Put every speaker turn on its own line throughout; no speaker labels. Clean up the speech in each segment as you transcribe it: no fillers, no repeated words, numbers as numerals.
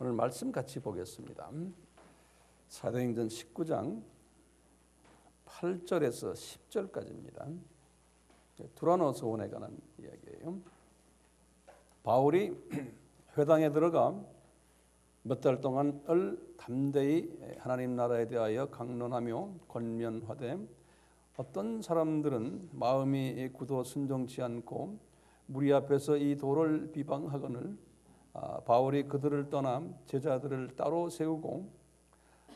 오늘 말씀 같이 보겠습니다. 사도행전 19장 8절에서 10절까지입니다. 두라노 서원에 관한 이야기예요. 바울이 회당에 들어가 몇 달 동안을 담대히 하나님 나라에 대하여 강론하며 권면하되 어떤 사람들은 마음이 굳어 순종치 않고 무리 앞에서 이 도를 비방하거늘 바울이 그들을 떠나 제자들을 따로 세우고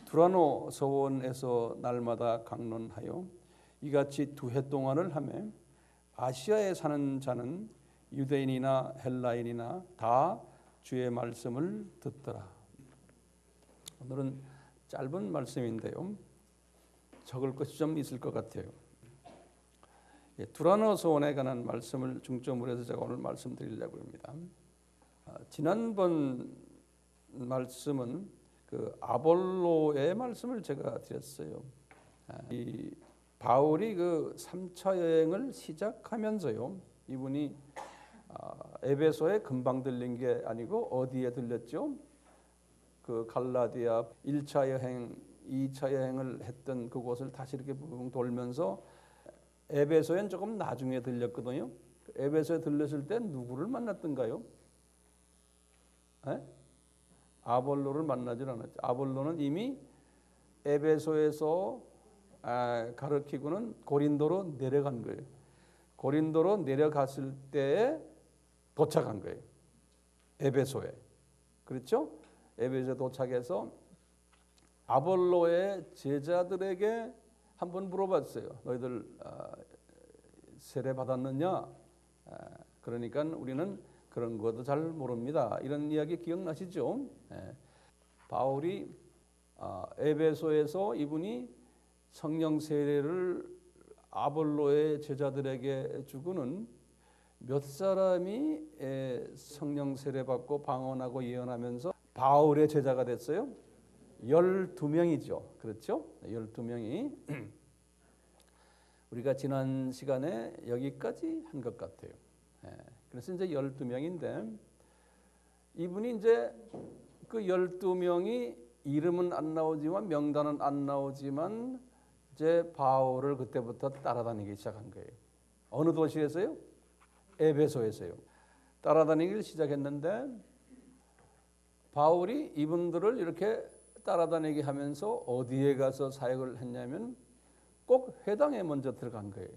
두라노 서원에서 날마다 강론하여 이같이 2해 동안을 하며 아시아에 사는 자는 유대인이나 헬라인이나 다 주의 말씀을 듣더라. 오늘은 짧은 말씀인데요. 적을 것이 좀 있을 것 같아요. 두라노 서원에 관한 말씀을 중점으로 해서 제가 오늘 말씀드리려고 합니다. 지난번 말씀은 그 아볼로의 말씀을 제가 드렸어요. 이 바울이 그 3차 여행을 시작하면서요. 이분이 에베소에 금방 들린 게 아니고 어디에 들렸죠? 그 갈라디아 1차 여행, 2차 여행을 했던 그곳을 다시 이렇게 돌면서 에베소엔 조금 나중에 들렸거든요. 에베소에 들렸을 때 누구를 만났던가요? 아볼로를 만나질 않았죠. 아볼로는 이미 에베소에서 가르치고는 고린도로 내려간 거예요. 고린도로 내려갔을 때에 도착한 거예요. 에베소에. 그렇죠? 에베소에 도착해서 아볼로의 제자들에게 한번 물어봤어요. 너희들 세례 받았느냐? 그러니까 우리는 그런 것도 잘 모릅니다. 이런 이야기 기억나시죠? 바울이 에베소에서 이분이 성령 세례를 아볼로의 제자들에게 주고는 몇 사람이 성령 세례 받고 방언하고 예언하면서 바울의 제자가 됐어요? 12명이죠. 그렇죠? 12명이 우리가 지난 시간에 여기까지 한 것 같아요. 그래서 이제 12명인데 이분이 이제 그 12명이 이름은 안 나오지만 명단은 안 나오지만 이제 바울을 그때부터 따라다니기 시작한 거예요. 어느 도시에서요? 에베소에서요. 따라다니기를 시작했는데 바울이 이분들을 이렇게 따라다니게 하면서 어디에 가서 사역을 했냐면 꼭 회당에 먼저 들어간 거예요.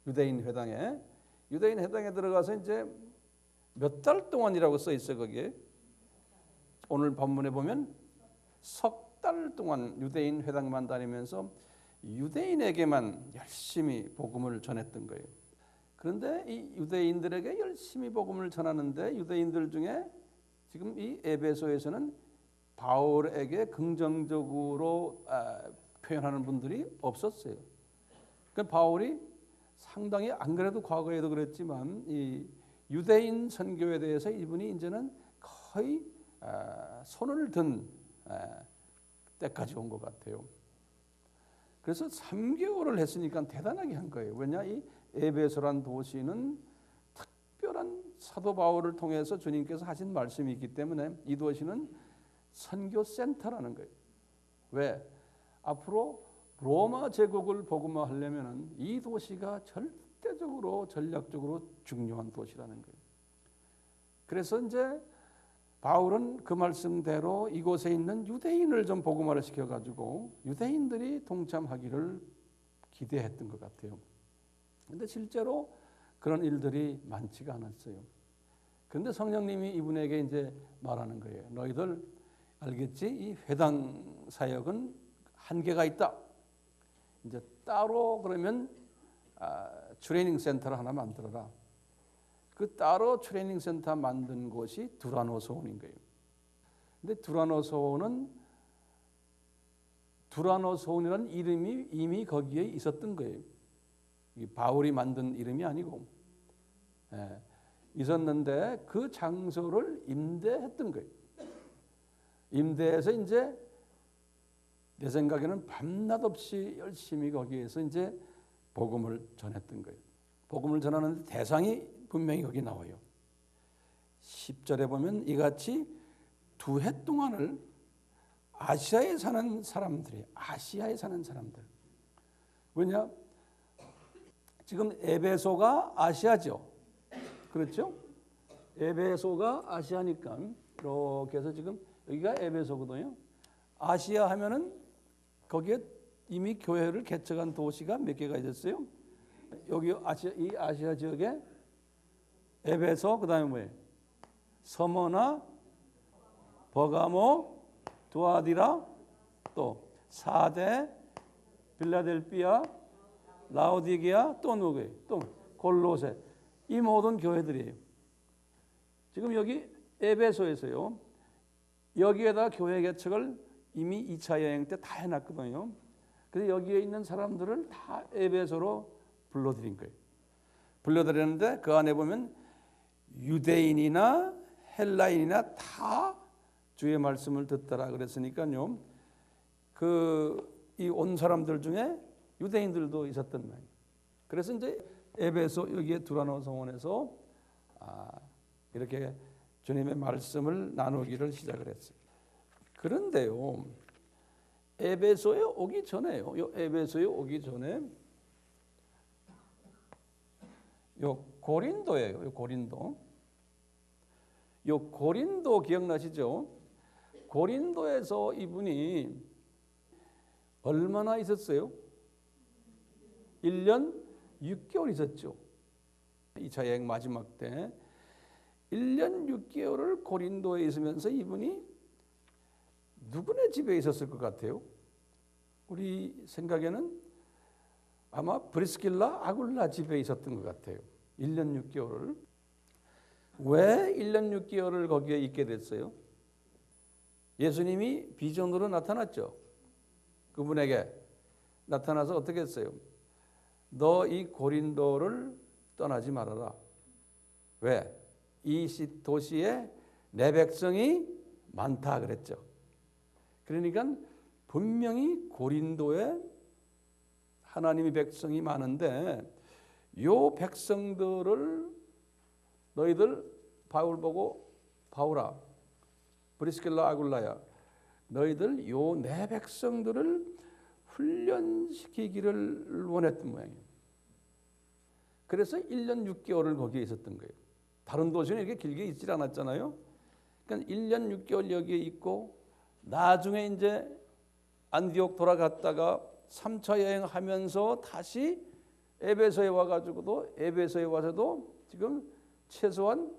유대인 회당에. 유대인 회당에 들어가서 이제 몇 달 동안이라고 써 있어요. 거기에. 오늘 본문에 보면 석 달 동안 유대인 회당만 다니면서 유대인에게만 열심히 복음을 전했던 거예요. 그런데 이 유대인들에게 열심히 복음을 전하는데 유대인들 중에 지금 이 에베소에서는 바울에게 긍정적으로 표현하는 분들이 없었어요. 그러니까 바울이 상당히 안 그래도 과거에도 그랬지만 이 유대인 선교에 대해서 이분이 이제는 거의 손을 든 때까지 온 것 같아요. 그래서 3개월을 했으니까 대단하게 한 거예요. 왜냐 이 에베소란 도시는 특별한 사도 바울을 통해서 주님께서 하신 말씀이 있기 때문에 이 도시는 선교 센터라는 거예요. 왜? 앞으로 로마 제국을 복음화하려면 이 도시가 절대적으로 전략적으로 중요한 도시라는 거예요. 그래서 이제 바울은 그 말씀대로 이곳에 있는 유대인을 좀 복음화를 시켜가지고 유대인들이 동참하기를 기대했던 것 같아요. 그런데 실제로 그런 일들이 많지가 않았어요. 그런데 성령님이 이분에게 이제 말하는 거예요. 너희들 알겠지? 이 회당 사역은 한계가 있다. 이제 따로 그러면 트레이닝 센터를 하나 만들어라. 그 따로 트레이닝 센터 만든 곳이 두라노 서원인 거예요. 근데 두라노 서원이라는 이름이 이미 거기에 있었던 거예요. 바울이 만든 이름이 아니고 있었는데 그 장소를 임대했던 거예요. 임대해서 이제 내 생각에는 밤낮 없이 열심히 거기에서 이제 복음을 전했던 거예요. 복음을 전하는 대상이 분명히 거기 나와요. 10절에 보면 이같이 두 해 동안을 아시아에 사는 사람들이 아시아에 사는 사람들. 왜냐? 지금 에베소가 아시아죠. 그렇죠? 에베소가 아시아니까 이렇게 해서 지금 여기가 에베소거든요. 아시아 하면은 거기에 이미 교회를 개척한 도시가 몇 개가 있었어요? 여기 아시아, 이 아시아 지역에 에베소, 그다음에 뭐예요? 서머나, 버가모, 두아디라, 또 사대, 빌라델피아, 라오디게아, 또 누구예요? 또 골로새. 이 모든 교회들이에요. 지금 여기 에베소에서요. 여기에다 교회 개척을 이미 2차 여행 때 다 해놨거든요. 그래서 여기에 있는 사람들을 다 에베소로 불러들인 거예요. 불러들였는데 그 안에 보면 유대인이나 헬라인이나 다 주의 말씀을 듣더라 그랬으니까요. 이 온 사람들 중에 유대인들도 있었던 말이에요. 그래서 이제 에베소 여기에 두라노 성원에서 이렇게 주님의 말씀을 나누기를 시작을 했어요. 그런데요, 에베소에 오기 전에요. 에베소에 오기 전에 요 고린도예요. 요 고린도. 요 고린도 기억나시죠? 고린도에서 이분이 얼마나 있었어요? 1년 6개월 있었죠. 2차 여행 마지막 때 1년 6개월을 고린도에 있으면서 이분이 누구네 집에 있었을 것 같아요? 우리 생각에는 아마 브리스길라 아굴라 집에 있었던 것 같아요. 1년 6개월을. 왜 1년 6개월을 거기에 있게 됐어요? 예수님이 비전으로 나타났죠. 그분에게 나타나서 어떻게 했어요? 너 이 고린도를 떠나지 말아라. 왜? 이 도시에 내 백성이 많다 그랬죠. 그러니까 분명히 고린도에 하나님의 백성이 많은데 요 백성들을 너희들 바울 보고 바울아 브리스길라 아굴라야 너희들 요 내 백성들을 훈련시키기를 원했던 모양이에요. 그래서 1년 6개월을 거기에 있었던 거예요. 다른 도시는 이렇게 길게 있질 않았잖아요. 그러니까 1년 6개월 여기에 있고 나중에 이제 안디옥 돌아갔다가 3차 여행하면서 다시 에베소에 와가지고도 에베소에 와서도 지금 최소한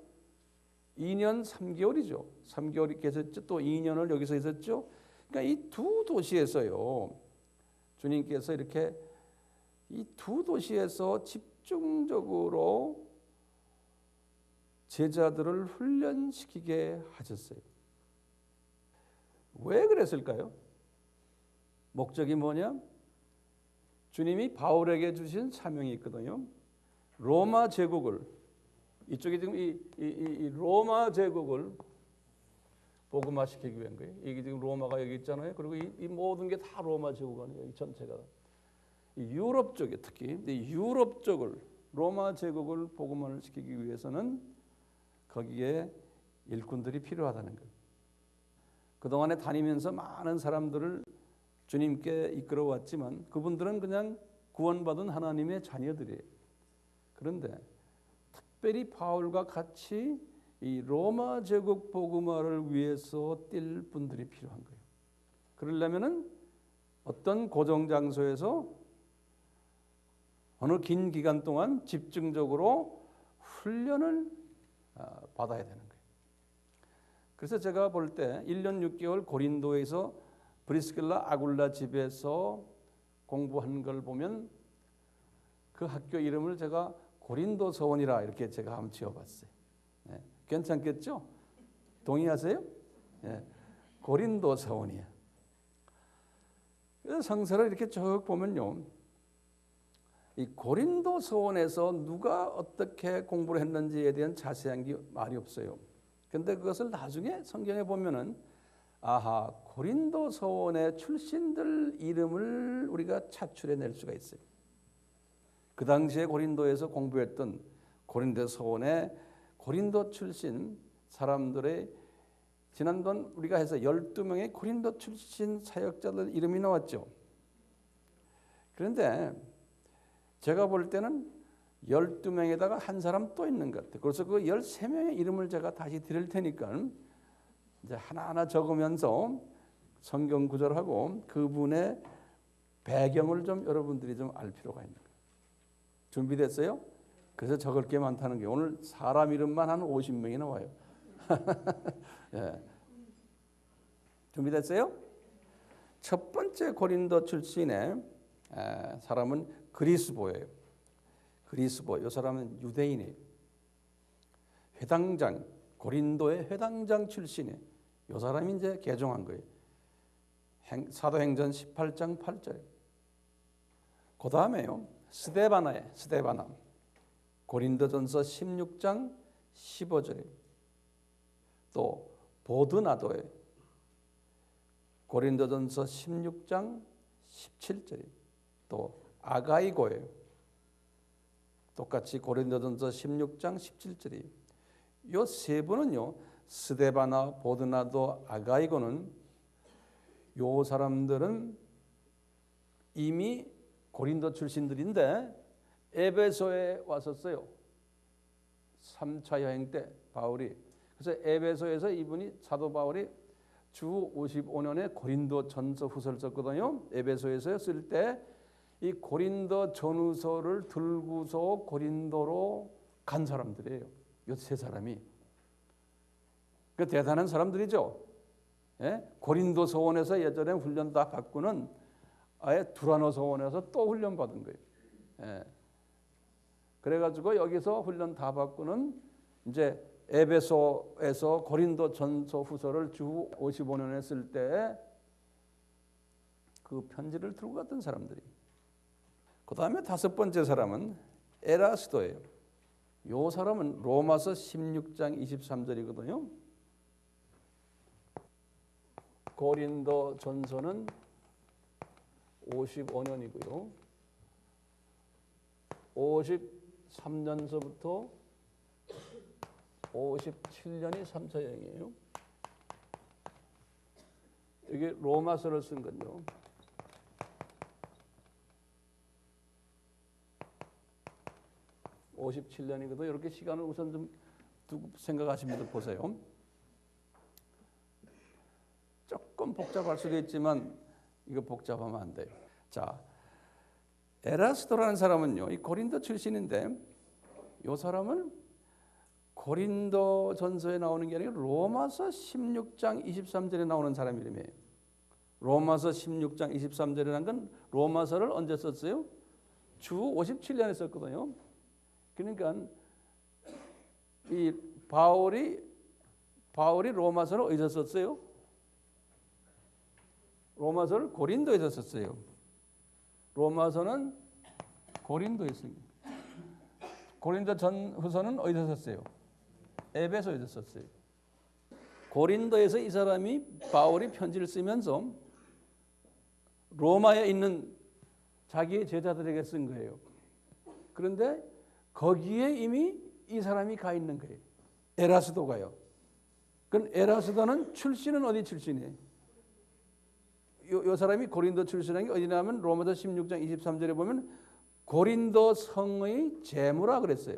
2년 3개월이죠. 3개월이 계셨죠. 또 2년을 여기서 있었죠. 그러니까 이 두 도시에서요. 주님께서 이렇게 이 두 도시에서 집중적으로 제자들을 훈련시키게 하셨어요. 왜 그랬을까요? 목적이 뭐냐? 주님이 바울에게 주신 사명이 있거든요. 로마 제국을 이쪽에 지금 이 로마 제국을 복음화시키기 위한 거예요. 이게 지금 로마가 여기 있잖아요. 그리고 이 모든 게 다 로마 제국 아니에요. 이 전체가. 이 유럽 쪽에 특히 이 유럽 쪽을 로마 제국을 복음화를 시키기 위해서는 거기에 일꾼들이 필요하다는 거예요. 그동안에 다니면서 많은 사람들을 주님께 이끌어왔지만 그분들은 그냥 구원받은 하나님의 자녀들이에요. 그런데 특별히 바울과 같이 이 로마 제국 복음화를 위해서 뛸 분들이 필요한 거예요. 그러려면은 어떤 고정 장소에서 어느 긴 기간 동안 집중적으로 훈련을 받아야 되는 거예요. 그래서 제가 볼 때 1년 6개월 고린도에서 브리스길라 아굴라 집에서 공부한 걸 보면 그 학교 이름을 제가 고린도 서원이라 이렇게 제가 한번 지어봤어요. 네. 괜찮겠죠? 동의하세요? 네. 고린도 서원이야. 그래서 성서를 이렇게 쭉 보면요. 이 고린도 서원에서 누가 어떻게 공부를 했는지에 대한 자세한 게 말이 없어요. 그런데 그것을 나중에 성경에 보면은 아하, 고린도 서원의 출신들 이름을 우리가 차출해낼 수가 있어요. 그 당시에 고린도에서 공부했던 고린도 서원의 고린도 출신 사람들의 지난번 우리가 해서 12명의 고린도 출신 사역자들 이름이 나왔죠. 그런데 제가 볼 때는 12명에다가 한 사람 또 있는 것 같아요. 그래서 그 13명의 이름을 제가 다시 드릴 테니까 이제 하나하나 적으면서 성경 구절하고 그분의 배경을 좀 여러분들이 좀 알 필요가 있는 거예요. 준비됐어요? 그래서 적을 게 많다는 게 오늘 사람 이름만 한 50명이 나와요. 예. 준비됐어요? 첫 번째 고린도 출신의 사람은 그리스보예요. 그리스보, 이 사람은 유대인이에요. 회당장, 고린도의 회당장 출신이에요. 이 사람이 이제 개종한 거예요. 사도행전 18장 8절. 그 다음에요, 스데바나예요. 스데바나. 고린도전서 16장 15절에 또 보드나도에 고린도전서 16장 17절에 또 아가이고에 똑같이 고린도전서 16장 17절에 이 세 분은요, 스데바나, 보드나도, 아가이고는 요 사람들은 이미 고린도 출신들인데 에베소에 왔었어요. 3차 여행 때 바울이. 그래서 에베소에서 이분이 사도 바울이 주 55년에 고린도 전서 후서를 썼거든요. 에베소에서 쓸 때 이 고린도 전후서를 들고서 고린도로 간 사람들이에요. 이 세 사람이. 그 대단한 사람들이죠. 예? 고린도 서원에서 예전에 훈련 다 받고는 아예 두라노 서원에서 또 훈련 받은 거예요. 예. 그래가지고 여기서 훈련 다 받고는 이제 에베소에서 고린도 전서 후서를 주 55년에 쓸 때 그 편지를 들고 갔던 사람들이. 그 다음에 다섯 번째 사람은 에라스도예요. 이 사람은 로마서 16장 23절이거든요. 고린도 전서는 55년이고요. 53년서부터 57년이 3차 여행이에요. 이게 로마서를 쓴 건요. (57년이거든) 이렇게 시간을 우선 좀 두고 생각하시면서 보세요. 조금 복잡할 수도 있지만 이거 복잡하면 안 돼요. 자, 에라스도라는 사람은요, 이 고린도 출신인데 이 사람은 고린도 전서에 나오는 게 아니라 로마서 16장 23절에 나오는 사람 이름이에요. 로마서 16장 23절이라는 건 로마서를 언제 썼어요? 주 57년에 썼거든요. 그러니까 이 바울이 로마서를 어디서 썼어요? 로마서를 고린도에서 썼어요. 로마서는 고린도에 씁니다. 고린도 전후서는 어디서 썼어요? 에베소에서 썼어요. 고린도에서 이 사람이 바울이 편지를 쓰면서 로마에 있는 자기의 제자들에게 쓴 거예요. 그런데 거기에 이미 이 사람이 가 있는 거예요. 에라스도가요. 그럼 에라스도는 출신은 어디 출신이에요? 이 사람이 고린도 출신인 게 어디냐면 로마서 16장 23절에 보면 고린도 성의 재무라 그랬어요.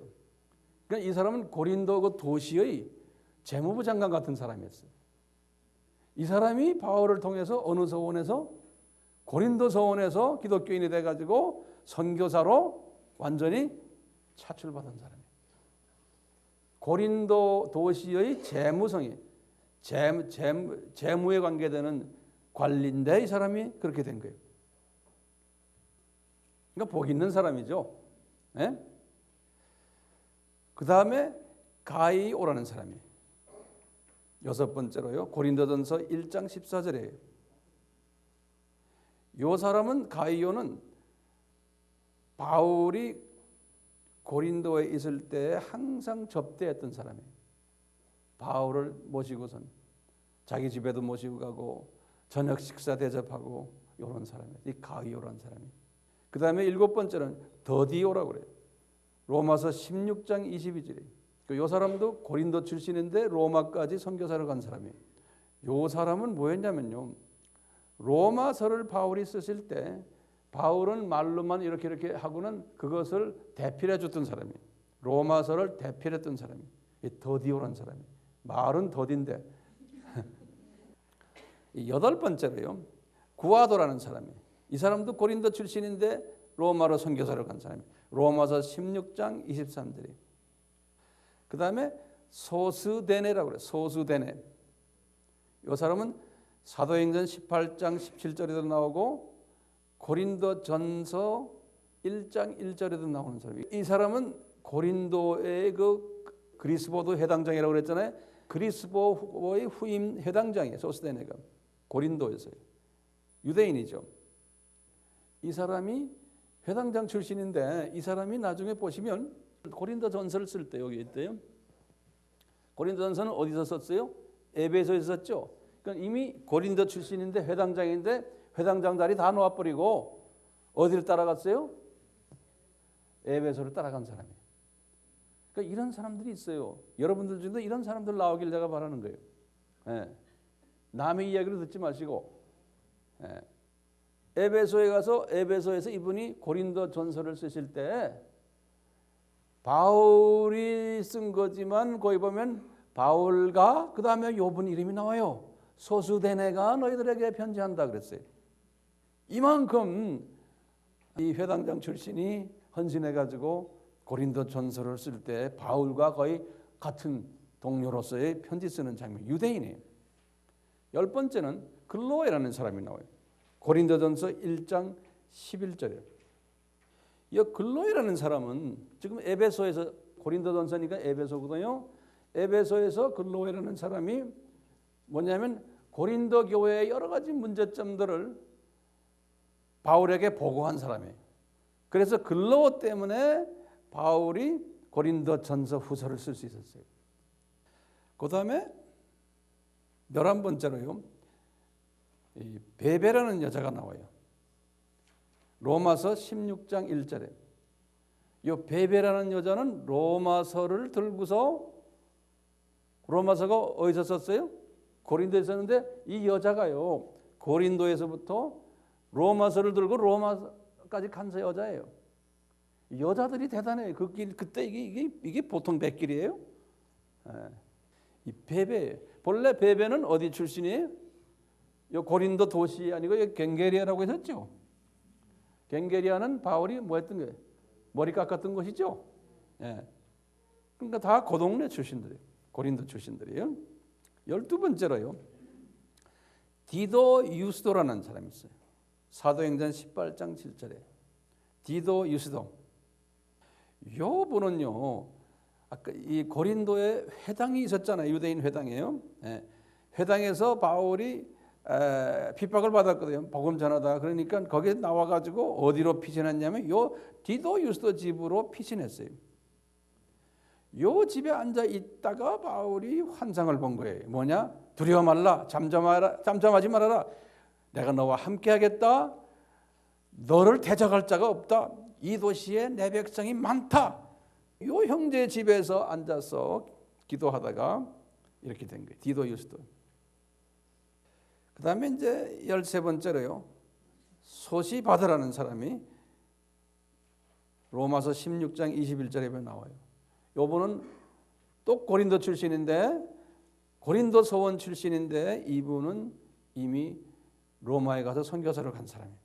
그러니까 이 사람은 고린도 그 도시의 재무부 장관 같은 사람이었어요. 이 사람이 바울을 통해서 어느 서원에서 고린도 서원에서 기독교인이 돼가지고 선교사로 완전히 차출받은 사람이에요. 고린도 도시의 재무성이 재무에 관계되는 관리인데 이 사람이 그렇게 된 거예요. 그러니까 복 있는 사람이죠. 네? 그 다음에 가이오라는 사람이에요. 여섯 번째로요, 고린도전서 1장 14절이에요. 이 사람은 가이오는 바울이 고린도에 있을 때 항상 접대했던 사람이에요. 바울을 모시고선 자기 집에도 모시고 가고 저녁 식사 대접하고 이런 사람이에요. 이 가이오라는 사람이. 그 다음에 일곱 번째는 더디오라고 그래요. 로마서 16장 22절이에요. 이 사람도 고린도 출신인데 로마까지 선교사를 간 사람이에요. 요 사람은 뭐였냐면요, 로마서를 바울이 쓰실 때 바울은 말로만 이렇게 하고는 그것을 대필해 줬던 사람이에요. 로마서를 대필했던 사람이에요. 더디오라는 사람이에요. 말은 더딘데. 여덟 번째로요, 구아도라는 사람이에요. 이 사람도 고린도 출신인데 로마로 선교사를 간 사람이에요. 로마서 16장 23절이에요. 그 다음에 소스데네라고 그래요. 소스데네. 이 사람은 사도행전 18장 17절에도 나오고 고린도 전서 1장 1절에도 나오는 사람이에요. 이 사람은 고린도의 그 그리스보도 해당장이라고 그랬잖아요. 그리스보의 후임 해당장이에요. 소스데네가 고린도에서요. 유대인이죠. 이 사람이 해당장 출신인데 이 사람이 나중에 보시면 고린도 전서를 쓸 때 여기 있대요. 고린도 전서는 어디서 썼어요? 에베소에서 썼죠. 그러니까 이미 고린도 출신인데 회당장인데 회당장 자리 다 놓아버리고 어디를 따라갔어요? 에베소를 따라간 사람이에요. 그러니까 이런 사람들이 있어요. 여러분들 중에도 이런 사람들 나오길 제가 바라는 거예요. 예. 남의 이야기를 듣지 마시고, 예. 에베소에 가서 에베소에서 이분이 고린도 전서를 쓰실 때 바울이 쓴 거지만 거기 보면 바울과 그 다음에 요분 이름이 나와요. 소스데네가 너희들에게 편지한다 그랬어요. 이만큼 이 회당장 출신이 헌신해가지고 고린도 전서를 쓸 때 바울과 거의 같은 동료로서의 편지 쓰는 장면. 유대인이에요. 열 번째는 글로에라는 사람이 나와요. 고린도전서 1장 11절에. 이 글로에라는 사람은 지금 에베소에서, 고린도전서니까 에베소거든요. 에베소에서 글로에라는 사람이 뭐냐면 고린도 교회의 여러 가지 문제점들을 바울에게 보고한 사람이에요. 그래서 글로 때문에 바울이 고린도전서 후서를 쓸 수 있었어요. 그 다음에 11번째로요, 이 베베라는 여자가 나와요. 로마서 16장 1절에. 이 베베라는 여자는 로마서를 들고서, 로마서가 어디서 썼어요? 고린도에 썼는데 이 여자가요, 고린도에서부터 로마서를 들고 로마까지 간 여자예요. 여자들이 대단해요. 그 길, 그때 이게 보통 백길이에요. 예. 이 베베, 본래 베베는 어디 출신이에요? 요 고린도 도시 아니고 갱게리아라고 했었죠. 갱게리아는 바울이 뭐 했던 거예요? 머리 깎았던 곳이죠. 예. 그러니까 다 그 동네 출신들이에요. 고린도 출신들이에요. 12번째로요, 디도 유스도라는 사람이 있어요. 사도행전 18장 7절에 디도 유스도. 요 분은요, 아까 이 고린도에 회당이 있었잖아요. 유대인 회당이에요. 예. 회당에서 바울이 핍박을 받았거든요. 복음 전하다. 그러니까 거기에 나와가지고 어디로 피신했냐면 요 디도 유스도 집으로 피신했어요. 요 집에 앉아 있다가 바울이 환상을 본 거예요. 뭐냐? 두려워 말라, 잠잠하지 말아라. 내가 너와 함께하겠다. 너를 대적할 자가 없다. 이 도시에 내 백성이 많다. 요 형제 집에서 앉아서 기도하다가 이렇게 된 거예요. 디도 유스도. 그 다음에 이제 13번째로요, 소시바드라는 사람이 로마서 16장 21절에 나와요. 요분은 또 고린도 출신인데, 고린도 서원 출신인데 이분은 이미 로마에 가서 선교사를 간 사람이에요.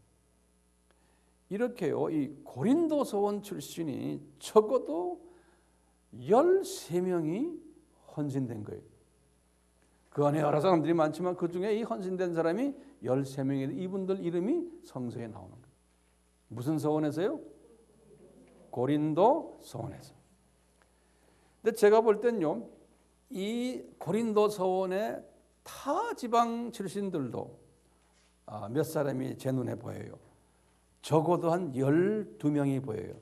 이렇게요, 이 고린도 서원 출신이 적어도 13명이 헌신된 거예요. 그 안에 여러 사람들이 많지만 그 중에 이 헌신된 사람이 13명이, 이분들 이름이 성서에 나오는 거예요. 무슨 서원에서요? 고린도 서원에서. 근데 제가 볼 땐요, 이 고린도 서원의 타 지방 출신들도 몇 사람이 제 눈에 보여요. 적어도 한 12명이 보여요.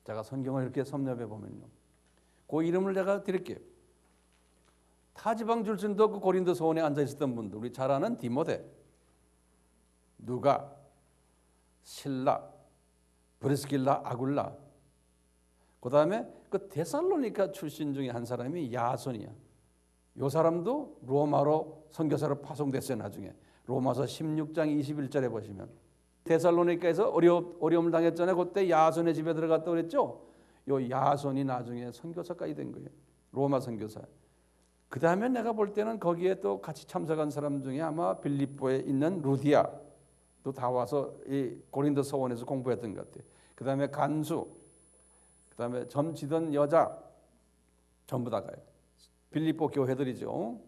제가 성경을 이렇게 섭렵해 보면요. 그 이름을 제가 드릴게요. 타 지방 출신도 그 고린도 서원에 앉아 있었던 분들, 우리 잘 아는 디모데, 누가, 실라, 브리스길라, 아굴라. 그 다음에 그 데살로니가 출신 중에 한 사람이 야손이야. 요 사람도 로마로 선교사로 파송됐어요. 나중에 로마서 16장 21절에 보시면 데살로니가에서 어려움을 당했잖아요. 그때 야손의 집에 들어갔다고 그랬죠. 요 야손이 나중에 선교사까지 된 거예요. 로마 선교사. 그 다음에 내가 볼 때는 거기에 또 같이 참석한 사람 중에 아마 빌립보에 있는 루디아도 다 와서 이 고린도 서원에서 공부했던 것 같아요. 그 다음에 간수, 그 다음에 점지던 여자 전부 다 가요. 빌립보 교회들이죠.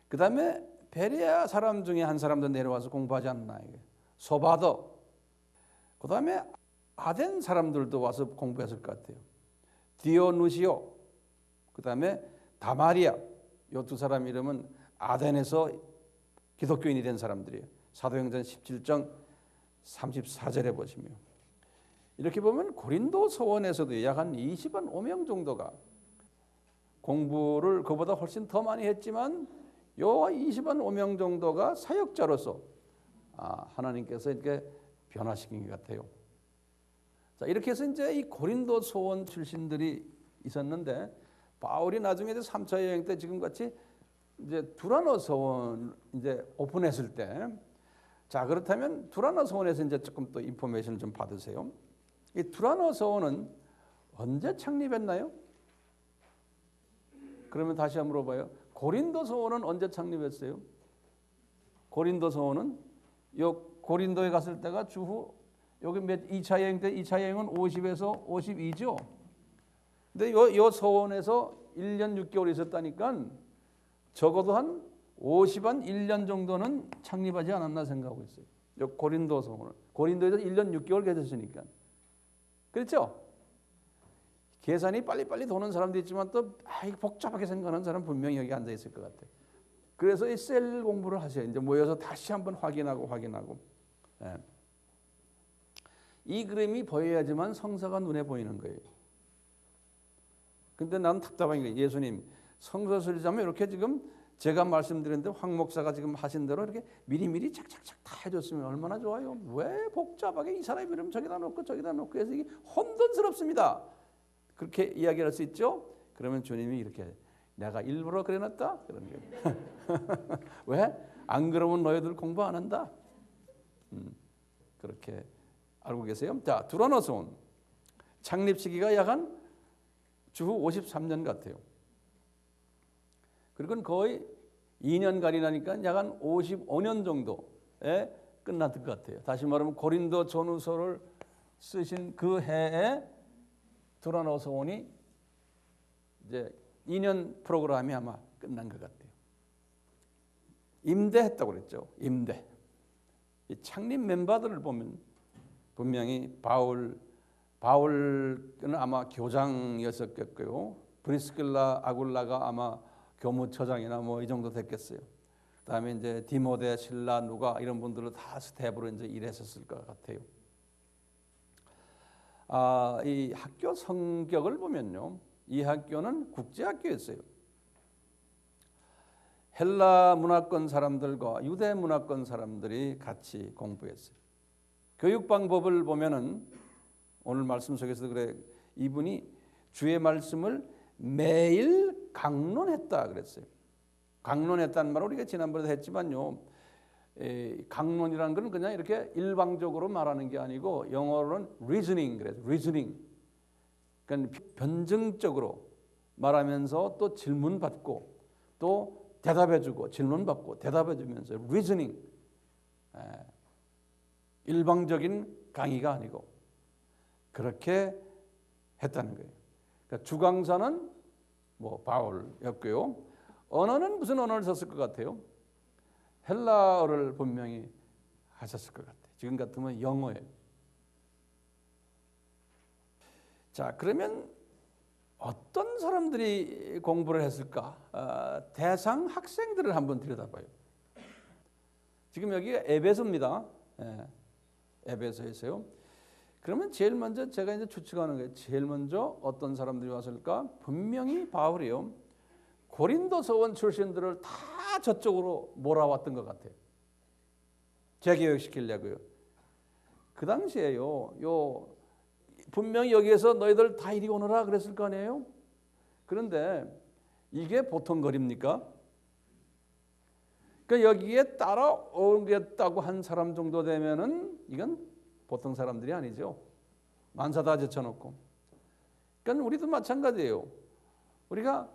그 다음에 베레아 사람 중에 한 사람도 내려와서 공부하지 않나. 소바더, 그 다음에 아덴 사람들도 와서 공부했을 것 같아요. 디오누시오, 그 다음에 다마리아. 이 두 사람 이름은 아덴에서 기독교인이 된 사람들이에요. 사도행전 17장 34절에 보시면 이렇게 보면 고린도 서원에서도 약 한 25명 정도가 공부를 그보다 훨씬 더 많이 했지만 요 25명 정도가 사역자로서 하나님께서 이렇게 변화시킨 것 같아요. 자, 이렇게 해서 이제 이 고린도 서원 출신들이 있었는데 바울이 나중에 이제 3차 여행 때 지금 같이 이제 두라노 서원 이제 오픈했을 때, 자 그렇다면 두라노 서원에서 이제 조금 또 인포메이션을 좀 받으세요. 이 두라노 서원은 언제 창립했나요? 그러면 다시 한번 물어봐요. 고린도 서원은 언제 창립했어요? 고린도 서원은 요 고린도에 갔을 때가 주후 여기 몇 2차 여행 때 2차 여행은 50에서 52죠. 근데 요 서원에서 1년 6개월 있었다니까 적어도 한 50한 1년 정도는 창립하지 않았나 생각하고 있어요. 요 고린도 서원을. 고린도에서 1년 6개월 계셨으니까. 그렇죠? 계산이 빨리빨리 도는 사람도 있지만 또 복잡하게 생각하는 사람 분명히 여기 앉아 있을 것 같아요. 그래서 이 셀 공부를 하셔요. 이제 모여서 다시 한번 확인하고. 예. 이 그림이 보여야지만 성서가 눈에 보이는 거예요. 근데 나는 답답한 게 예수님 성서 설자면 이렇게 지금 제가 말씀드렸는데 황 목사가 지금 하신 대로 이렇게 미리미리 착착착 다 해줬으면 얼마나 좋아요. 왜 복잡하게 이 사람이 이러면 저기다 놓고 저기다 놓고 해서 이게 혼돈스럽습니다. 그렇게 이야기할 수 있죠. 그러면 주님이 이렇게 내가 일부러 그래놨다 그런 거예요. 왜? 안 그러면 너희들 공부 안 한다. 그렇게 알고 계세요? 자, 두라노 서원 창립 시기가 약 한 주후 53년 같아요. 그리고 거의 2년간이라니까 약 한 55년 정도에 끝났을 것 같아요. 다시 말하면 고린도 전후서를 쓰신 그 해에 두라노 서원이 이제 2년 프로그램이 아마 끝난 것 같아요. 임대했다고 그랬죠. 임대. 이 창립 멤버들을 보면 분명히 바울은 아마 교장이었었겠고요. 브리스길라 아굴라가 아마 교무처장이나 뭐 이 정도 됐겠어요. 그다음에 이제 디모데, 실라, 누가 이런 분들은 다 스텝으로 이제 일했었을 것 같아요. 이 학교 성격을 보면요, 이 학교는 국제학교였어요. 헬라 문화권 사람들과 유대 문화권 사람들이 같이 공부했어요. 교육 방법을 보면은 오늘 말씀 속에서도 그래, 이분이 주의 말씀을 매일 강론했다 그랬어요. 강론했다는 말을 우리가 지난번에도 했지만요, 강론이라는 건 그냥 이렇게 일방적으로 말하는 게 아니고 영어로는 reasoning 그래서 reasoning, 그러니까 변증적으로 말하면서 또 질문받고 또 대답해주고 질문받고 대답해주면서 reasoning, 일방적인 강의가 아니고 그렇게 했다는 거예요. 그러니까 주강사는 뭐 바울이었고요. 언어는 무슨 언어를 썼을 것 같아요? 헬라어를 분명히 하셨을 것 같아요. 지금 같으면 영어예요. 자, 그러면 어떤 사람들이 공부를 했을까? 대상 학생들을 한번 들여다봐요. 지금 여기가 에베소입니다. 에베소에서요. 그러면 제일 먼저 제가 이제 추측하는 거예요. 제일 먼저 어떤 사람들이 왔을까? 분명히 바울이요. 고린도 서원 출신들을 다 저쪽으로 몰아왔던 것 같아요. 재교육시키려고요. 그 당시에요. 분명히 여기에서 너희들 다 이리 오너라 그랬을 거 아니에요? 그런데 이게 보통 거리입니까? 그 여기에 따라오겠다고 한 사람 정도 되면은 이건 보통 사람들이 아니죠. 만사 다 제쳐놓고. 그러니까 우리도 마찬가지예요. 우리가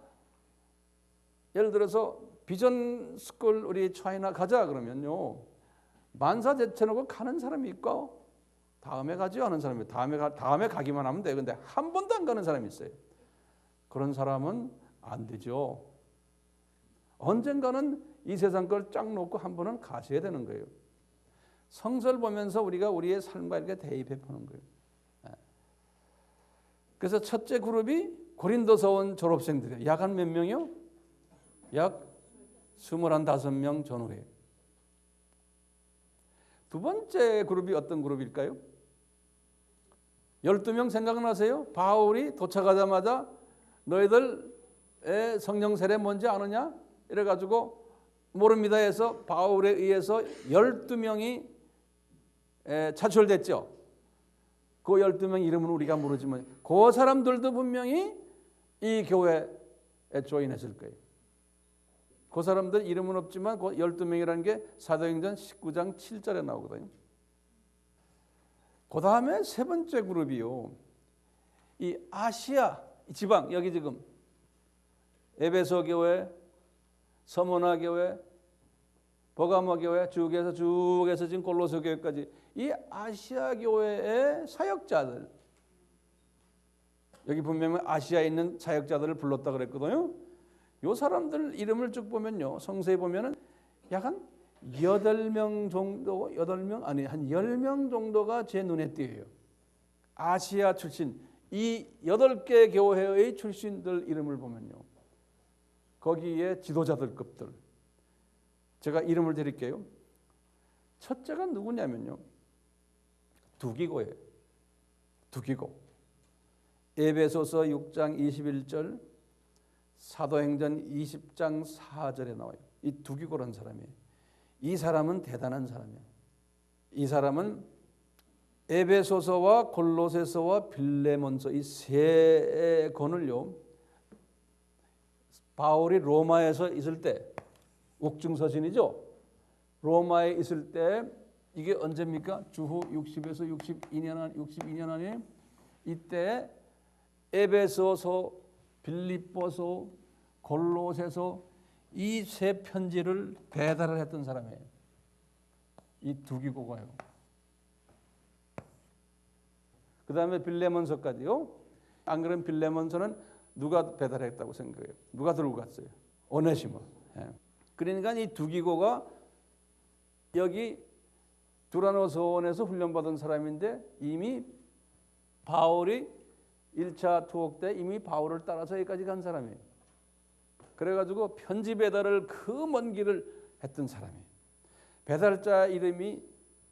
예를 들어서 비전 스쿨 우리 차이나 가자 그러면요. 만사 제쳐놓고 가는 사람이 있고 다음에 가지 하는 사람이 다음에 가기만 하면 돼. 근데 한 번도 안 가는 사람이 있어요. 그런 사람은 안 되죠. 언젠가는 이 세상 걸 쫙 놓고 한 번은 가셔야 되는 거예요. 성서를 보면서 우리가 우리의 삶과 이렇게 대입해 보는 거예요. 그래서 첫째 그룹이 고린도서 온 졸업생들이에요. 약 한 몇 명이요? 약 25명 전후에. 두 번째 그룹이 어떤 그룹일까요? 12명 생각나세요? 바울이 도착하자마자 너희들의 성령 세례 뭔지 아느냐? 이래가지고 모릅니다 해서 바울에 의해서 12명이 차출됐죠. 그 12명 이름은 우리가 모르지만 그 사람들도 분명히 이 교회에 조인했을 거예요. 그 사람들 이름은 없지만 그 12명이라는 게 사도행전 19장 7절에 나오거든요. 그 다음에 세 번째 그룹이요. 이 아시아 지방 여기 지금 에베소 교회, 서모나 교회, 버가모 교회 쭉해서 지금 골로새 교회까지 이 아시아 교회의 사역자들 여기 분명히 아시아에 있는 사역자들을 불렀다 그랬거든요. 요 사람들 이름을 쭉 보면요. 성서에 보면은 약 한 8명 정도, 8명 아니 한 10명 정도가 제 눈에 띄어요. 아시아 출신 이 8개 교회의 출신들 이름을 보면요. 거기에 지도자들급들 제가 이름을 드릴게요. 첫째가 누구냐면요. 두기고예요. 두기고. 에베소서 6장 21절 사도행전 20장 4절에 나와요. 이 두기고라는 사람이에요. 이 사람은 대단한 사람이에요. 이 사람은 에베소서와 골로새서와 빌레몬서 이 세 권을요. 바울이 로마에서 있을 때 옥중서신이죠. 로마에 있을 때 이게 언제입니까? 주후 60에서 62년 안에 이때 에베소서, 빌립보서, 골로새서 이 세 편지를 배달을 했던 사람이에요. 이 두기고가요. 그 다음에 빌레몬서까지요. 안 그러면 빌레몬서는 누가 배달했다고 생각해요? 누가 들고 갔어요? 오네시모. 예. 그러니까 이 두기고가 여기 두라노 서원에서 훈련받은 사람인데 이미 바울이 1차 투옥 때 이미 바울을 따라서 여기까지 간 사람이에요. 그래가지고 편지 배달을 그 먼 길을 했던 사람이에요. 배달자 이름이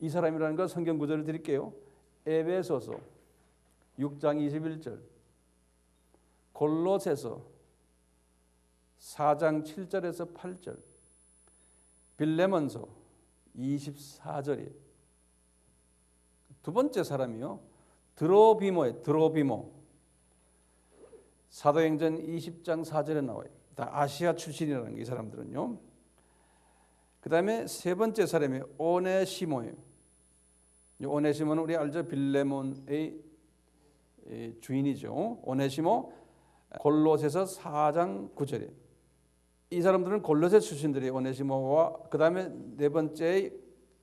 이 사람이라는 걸 성경 구절을 드릴게요. 에베소서 6장 21절 골로새서 4장 7절에서 8절 빌레몬서 24절이에요. 두 번째 사람이요. 드로비모예요. 드로비모. 사도행전 20장 4절에 나와요. 다 아시아 출신이라는 게 이 사람들은요. 그 다음에 세 번째 사람이 오네시모예요. 오네시모는 우리 알죠? 빌레몬의 주인이죠. 오네시모 골로새서 4장 9절에 이 사람들은 골로새 출신들이에요. 오네시모와 그 다음에 네 번째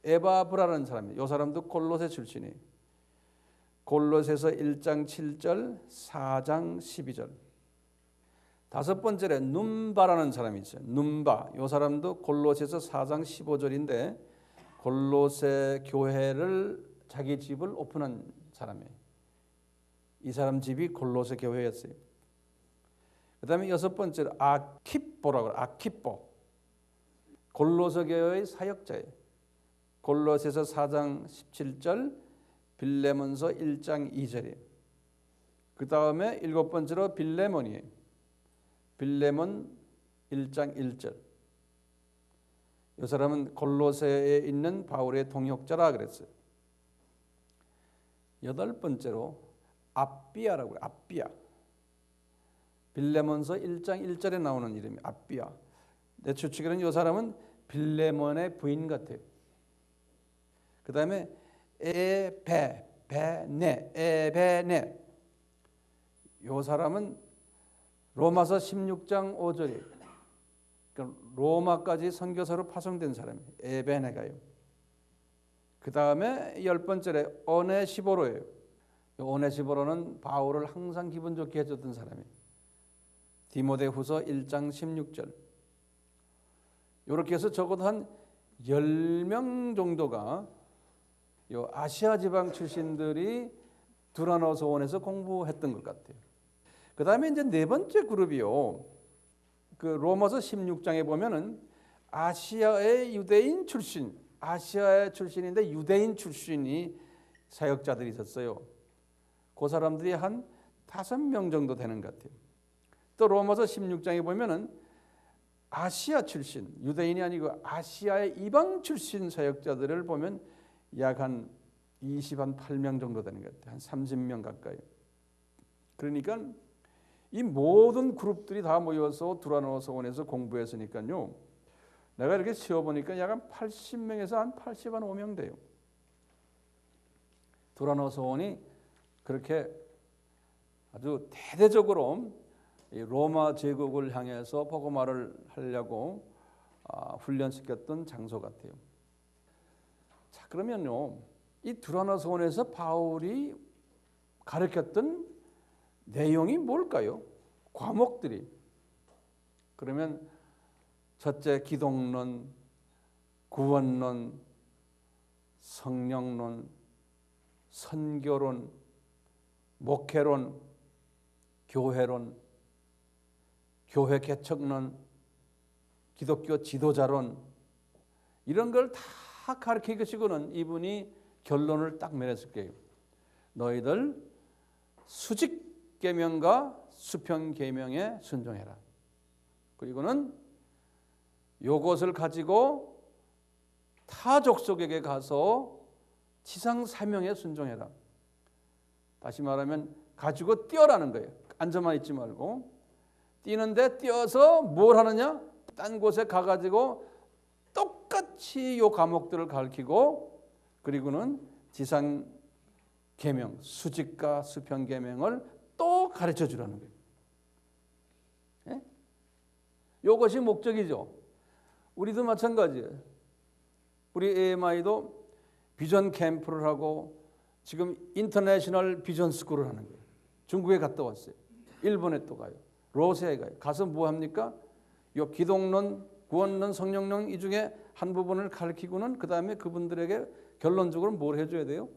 에바브라라는 사람이에요. 이 사람도 골로새 출신이에요. 골로새서 1장 7절 4장 12절 다섯 번째에 num바라는 사람이 있어요. num바 이 사람도 골로새서 4장 15절인데 골로새 교회를 자기 집을 오픈한 사람이에요. 이 사람 집이 골로새 교회였어요. 그 다음에 여섯 번째로 아키뽀라고 해요. 아키뽀 골로새 교회의 사역자예요. 골로새서 4장 17절 빌레몬서 1장 2절이에요. 그 다음에 일곱 번째로 빌레몬이에요. 빌레몬 1장 1절 이 사람은 골로새에 있는 바울의 동역자라 그랬어요. 여덟 번째로 아비아라고 해요. 아비아 빌레몬서 1장 1절에 나오는 이름이 아비아. 내 추측에는 이 사람은 빌레몬의 부인 같아요. 그 다음에 에베네. 이 사람은 로마서 16장 5절이에요. 그러니까 로마까지 선교사로 파송된 사람이에요. 에베네가요. 그 다음에 10번째에 오네시보로예요. 오네시보로는 바울을 항상 기분 좋게 해줬던 사람이에요. 디모데후서 1장 16절. 이렇게 해서 적어도 한 10명 정도가 요 아시아 지방 출신들이 두라노소원에서 공부했던 것 같아요. 그 다음에 이제 네 번째 그룹이요. 그 로마서 16장에 보면은 아시아의 유대인 출신, 아시아의 출신인데 유대인 출신이 사역자들이 있었어요. 그 사람들이 한 5명 정도 되는 것 같아요. 또 로마서 16장에 보면은 아시아 출신, 유대인이 아니고 아시아의 이방 출신 사역자들을 보면 약 한 28명 정도 되는 것 같아요. 한 30명 가까이. 그러니까 이 모든 그룹들이 다 모여서 두라노소원에서 공부했으니까요. 내가 이렇게 세어보니까 약 한 80명에서 한 85명 돼요. 두라노소원이 그렇게 아주 대대적으로 로마 제국을 향해서 복음화를 하려고 훈련시켰던 장소 같아요. 자, 그러면요, 이 두라노소원에서 바울이 가르쳤던 내용이 뭘까요? 과목들이. 그러면 첫째, 기독론, 구원론, 성령론, 선교론, 목회론, 교회론, 교회 개척론, 기독교 지도자론, 이런 걸 다 가르치시고는 이분이 결론을 딱 내렸을 거예요. 너희들 수직 계명과 수평 계명에 순종해라. 그리고는 요것을 가지고 타 족속에게 가서 지상 사명에 순종해라. 다시 말하면 가지고 뛰어라는 거예요. 앉아만 있지 말고 뛰는데 뛰어서 뭘 하느냐? 딴 곳에 가가지고 똑같이 요 과목들을 가르치고 그리고는 지상 계명, 수직과 수평 계명을 또 가르쳐 주라는 거예요. 예? 요것이 목적이죠. 우리도 마찬가지예요. 우리 AMI도 비전 캠프를 하고 지금 인터내셔널 비전 스쿨을 하는 거예요. 중국에 갔다 왔어요. 일본에 또 가요. 러시아에 가요. 가서 뭐 합니까? 요 기독론, 구원론, 성령론 이 중에 한 부분을 가르치고는 그 다음에 그분들에게 결론적으로 뭘 해줘야 돼요?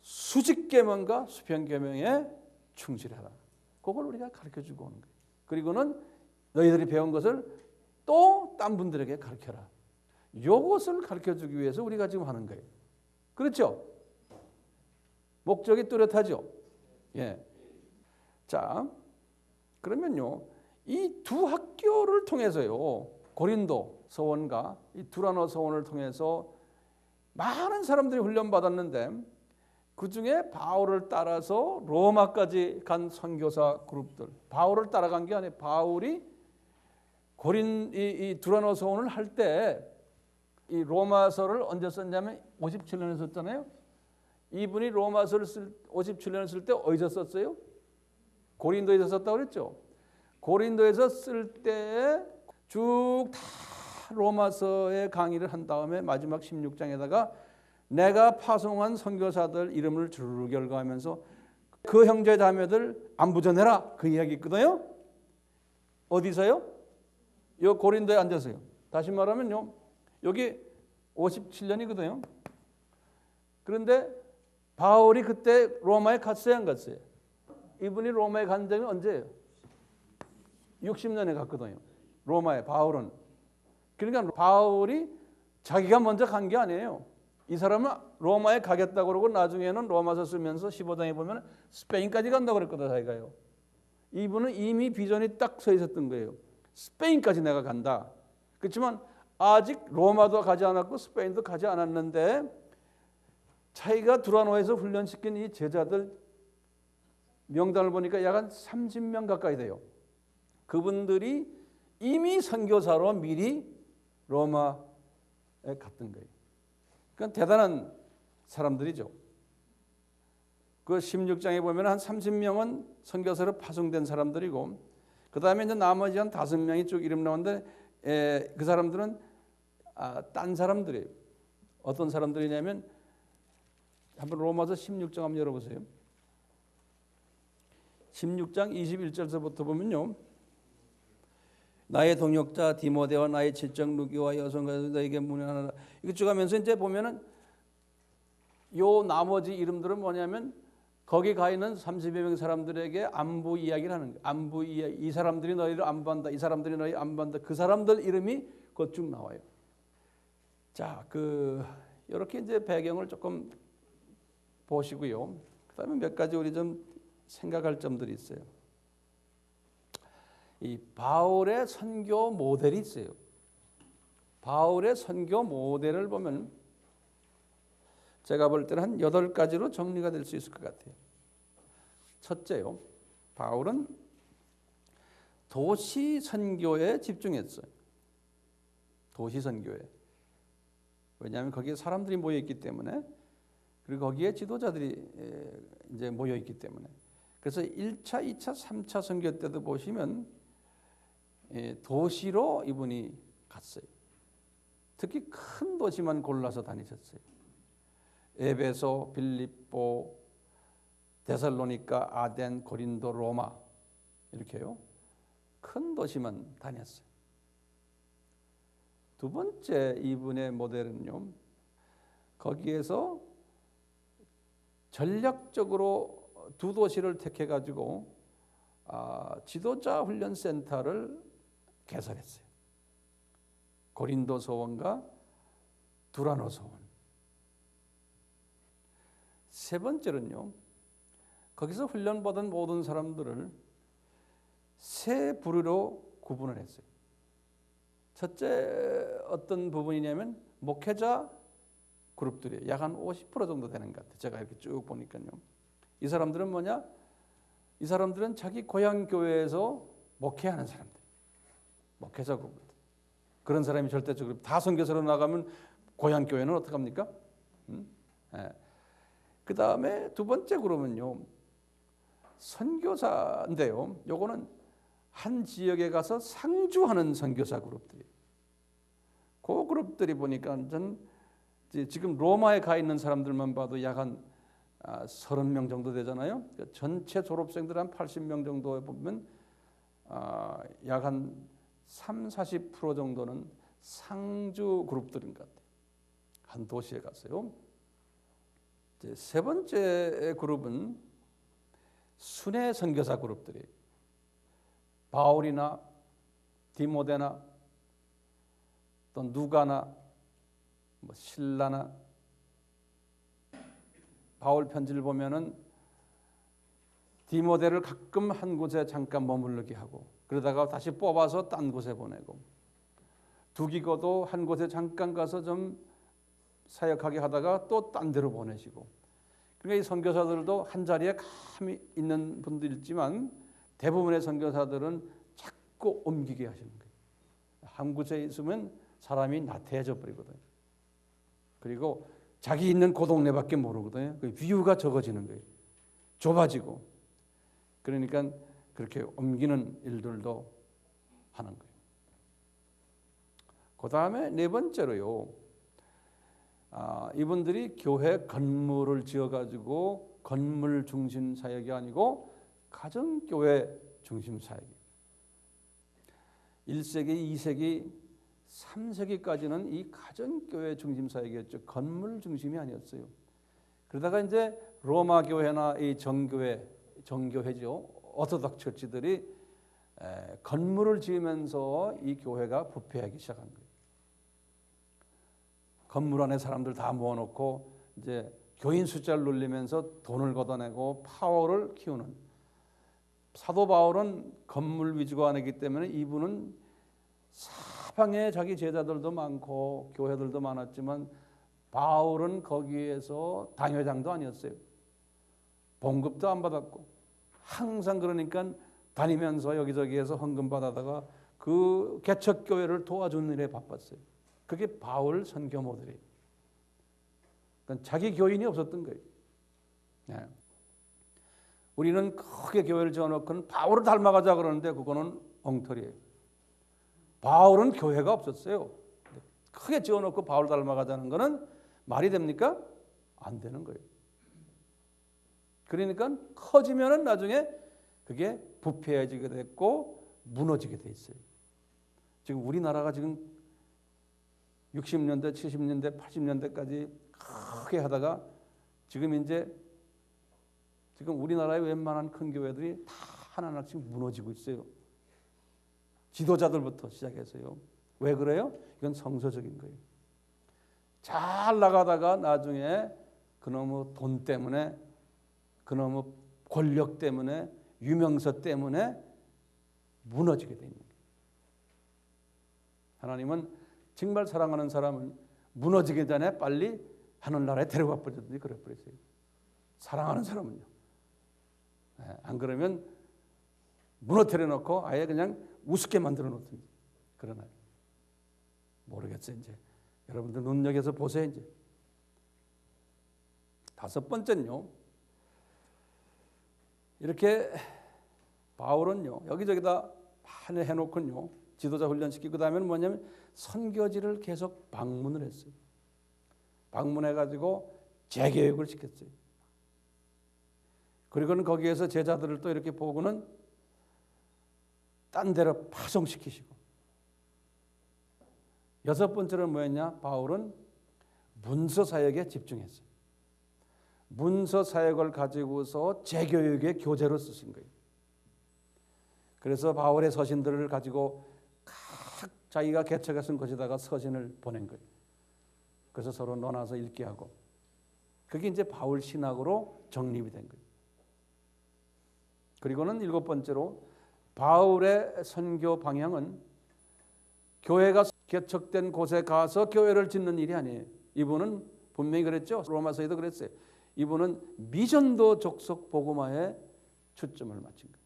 수직계명과 수평계명에 충실해라. 그걸 우리가 가르쳐주고 오는 거예요. 그리고는 너희들이 배운 것을 또 딴 분들에게 가르쳐라. 이것을 가르쳐주기 위해서 우리가 지금 하는 거예요. 그렇죠? 목적이 뚜렷하죠? 예. 자, 그러면요, 이 두 학교를 통해서요, 고린도 서원과 이 두라노 서원을 통해서 많은 사람들이 훈련받았는데 그 중에 바울을 따라서 로마까지 간 선교사 그룹들, 바울을 따라간 게 아니에요. 바울이 이 두라노 서원을 할 때 이 로마서를 언제 썼냐면 57년에 썼잖아요. 이분이 로마서를 57년에 쓸 때 어디서 썼어요? 고린도에서 썼다고 그랬죠. 고린도에서 쓸 때 쭉 다 로마서의 강의를 한 다음에 마지막 16장에다가 내가 파송한 선교사들 이름을 주르르 결과하면서 그 형제 자매들 안부 전해라 그 이야기 있거든요. 어디서요? 요 고린도에 앉아서요. 다시 말하면요, 여기 57년이거든요. 그런데 바울이 그때 로마에 갔어요, 안 갔어요? 이분이 로마에 간 적이 언제예요? 60년에 갔거든요. 로마에 바울은. 그러니까 바울이 자기가 먼저 간 게 아니에요. 이 사람은 로마에 가겠다고 그러고 나중에는 로마서 쓰면서 15장에 보면 스페인까지 간다고 그랬거든요, 자기가요. 이분은 이미 비전이 딱 서 있었던 거예요. 스페인까지 내가 간다. 그렇지만 아직 로마도 가지 않았고 스페인도 가지 않았는데 자기가 두라노에서 훈련시킨 이 제자들 명단을 보니까 약 한 30명 가까이 돼요. 그분들이 이미 선교사로 미리 로마에 갔던 거예요. 그러니까 대단한 사람들이죠. 그 16장에 보면 한 30명은 선교사로 파송된 사람들이고, 그 다음에 이제 나머지 한 5명이 쭉 이름 나오는데, 그 사람들은 딴 사람들이에요. 어떤 사람들이냐면, 한번 로마서 16장 한번 열어보세요. 16장 21절서부터 보면요, 나의 동역자 디모데와 나의 친정 루기와 여성과 너에게 문안하라. 이거 쭉 하면서 이제 보면은 요 나머지 이름들은 뭐냐면 거기 가 있는 30여 명 사람들에게 안부 이야기를 하는 거예요. 안부 이야기. 이 사람들이 너희를 안부한다. 이 사람들이 너희 안부한다. 그 사람들 이름이 곧 쭉 나와요. 자, 이렇게 이제 배경을 조금 보시고요. 그다음에 몇 가지 우리 좀 생각할 점들이 있어요. 이 바울의 선교 모델이 있어요. 바울의 선교 모델을 보면 제가 볼 때는 한 8가지로 정리가 될 수 있을 것 같아요. 첫째요, 바울은 도시 선교에 집중했어요. 도시 선교에. 왜냐하면 거기에 사람들이 모여 있기 때문에, 그리고 거기에 지도자들이 이제 모여 있기 때문에. 그래서 1차, 2차, 3차 선교 때도 보시면 도시로 이분이 갔어요. 특히 큰 도시만 골라서 다니셨어요. 에베소, 빌립보, 데살로니가, 아덴, 고린도, 로마, 이렇게요. 큰 도시만 다녔어요. 두 번째 이분의 모델은요, 거기에서 전략적으로 2도시를 택해 가지고 지도자 훈련 센터를 개설했어요. 고린도 소원과 두라노 소원. 세 번째는요, 거기서 훈련받은 모든 사람들을 세 부류로 구분을 했어요. 첫째 어떤 부분이냐면 목회자 그룹들이 약 한 50% 정도 되는 것 같아요. 제가 이렇게 쭉 보니까요. 이 사람들은 뭐냐? 이 사람들은 자기 고향 교회에서 목회하는 사람들, 목회자 그룹들. 그런 사람이 절대적으로 다 선교사로 나가면 고향 교회는 어떡합니까? 그 다음에 두 번째 그룹은요, 선교사인데요. 요거는 한 지역에 가서 상주하는 선교사 그룹들이에요. 그 그룹들이 보니까 지금 로마에 가 있는 사람들만 봐도 약 한 30명 정도 되잖아요. 전체 졸업생들 한 80명 정도에 보면 약 한 30-40% 정도는 상주 그룹들인 것 같아요. 한 도시에 갔어요. 이제 세 번째 그룹은 순회 선교사 그룹들이에요. 바울이나 디모데나 또 누가나 실라나, 바울 편지를 보면은 디모데를 가끔 한 곳에 잠깐 머무르게 하고, 그러다가 다시 뽑아서 딴 곳에 보내고, 두기고도 한 곳에 잠깐 가서 좀 사역하게 하다가 또 딴 데로 보내시고. 그러니까 이 선교사들도 한 자리에 감히 있는 분도 있지만 대부분의 선교사들은 자꾸 옮기게 하시는 거예요. 한 곳에 있으면 사람이 나태해져 버리거든요. 그리고 자기 있는 그 동네밖에 모르거든요. 그 뷰가 적어지는 거예요. 좁아지고. 그러니까 그렇게 옮기는 일들도 하는 거예요. 그 다음에 네 번째로요, 이분들이 교회 건물을 지어가지고 건물 중심 사역이 아니고 가정교회 중심 사역이에요. 1세기, 2세기, 3세기까지는 이 가정교회 중심 사역이었죠. 건물 중심이 아니었어요. 그러다가 이제 로마 교회나 이 정교회죠. 오토독 처치들이 건물을 지으면서 이 교회가 부패하기 시작한 거예요. 건물 안에 사람들 다 모아놓고 이제 교인 숫자를 늘리면서 돈을 걷어내고 파워를 키우는. 사도 바울은 건물 위주가 아니기 때문에 이분은 사방에 자기 제자들도 많고 교회들도 많았지만 바울은 거기에서 당회장도 아니었어요. 봉급도 안 받았고 항상 그러니까 다니면서 여기저기에서 헌금 받아다가 그 개척교회를 도와주는 일에 바빴어요. 그게 바울 선교 모델이에요. 그러니까 자기 교인이 없었던 거예요. 네. 우리는 크게 교회를 지어놓고는 바울을 닮아가자 그러는데 그거는 엉터리예요. 바울은 교회가 없었어요. 크게 지어놓고 바울 닮아가자는 거는 말이 됩니까? 안 되는 거예요. 그러니까 커지면은 나중에 그게 부패해지게 됐고 무너지게 돼 있어요. 지금 우리나라가 지금 60년대, 70년대, 80년대까지 크게 하다가 지금 우리나라의 웬만한 큰 교회들이 다 하나하나씩 무너지고 있어요. 지도자들부터 시작해서요. 왜 그래요? 이건 성서적인 거예요. 잘 나가다가 나중에 그놈의 돈 때문에, 그놈의 권력 때문에, 유명세 때문에 무너지게 돼 있는 거예요. 하나님은 정말 사랑하는 사람은 무너지기 전에 빨리 하늘나라에 데려가 버리든지 그래 버렸어요. 사랑하는 사람은요. 안 그러면 무너뜨려 놓고 아예 그냥 우습게 만들어 놓든지. 그러나 모르겠어요. 이제 여러분들 눈여겨서 보세요. 이제 다섯 번째는요. 이렇게 바울은요 여기저기다 많이 해놓고요 지도자 훈련시키고 그다음에는 뭐냐면 선교지를 계속 방문을 했어요. 방문해가지고 재교육을 시켰어요. 그리고는 거기에서 제자들을 또 이렇게 보고는 딴 데로 파송시키시고. 여섯 번째는 뭐였냐? 바울은 문서 사역에 집중했어요. 문서 사역을 가지고서 재교육의 교재로 쓰신 거예요. 그래서 바울의 서신들을 가지고 각 자기가 개척해 쓴 것에다가 서신을 보낸 거예요. 그래서 서로 논아서 읽게 하고. 그게 이제 바울 신학으로 정립이 된 거예요. 그리고는 일곱 번째로 바울의 선교 방향은 교회가 개척된 곳에 가서 교회를 짓는 일이 아니에요. 이분은 분명히 그랬죠. 로마서에도 그랬어요. 이분은 미전도 족속 복음화에 초점을 맞춘 거예요.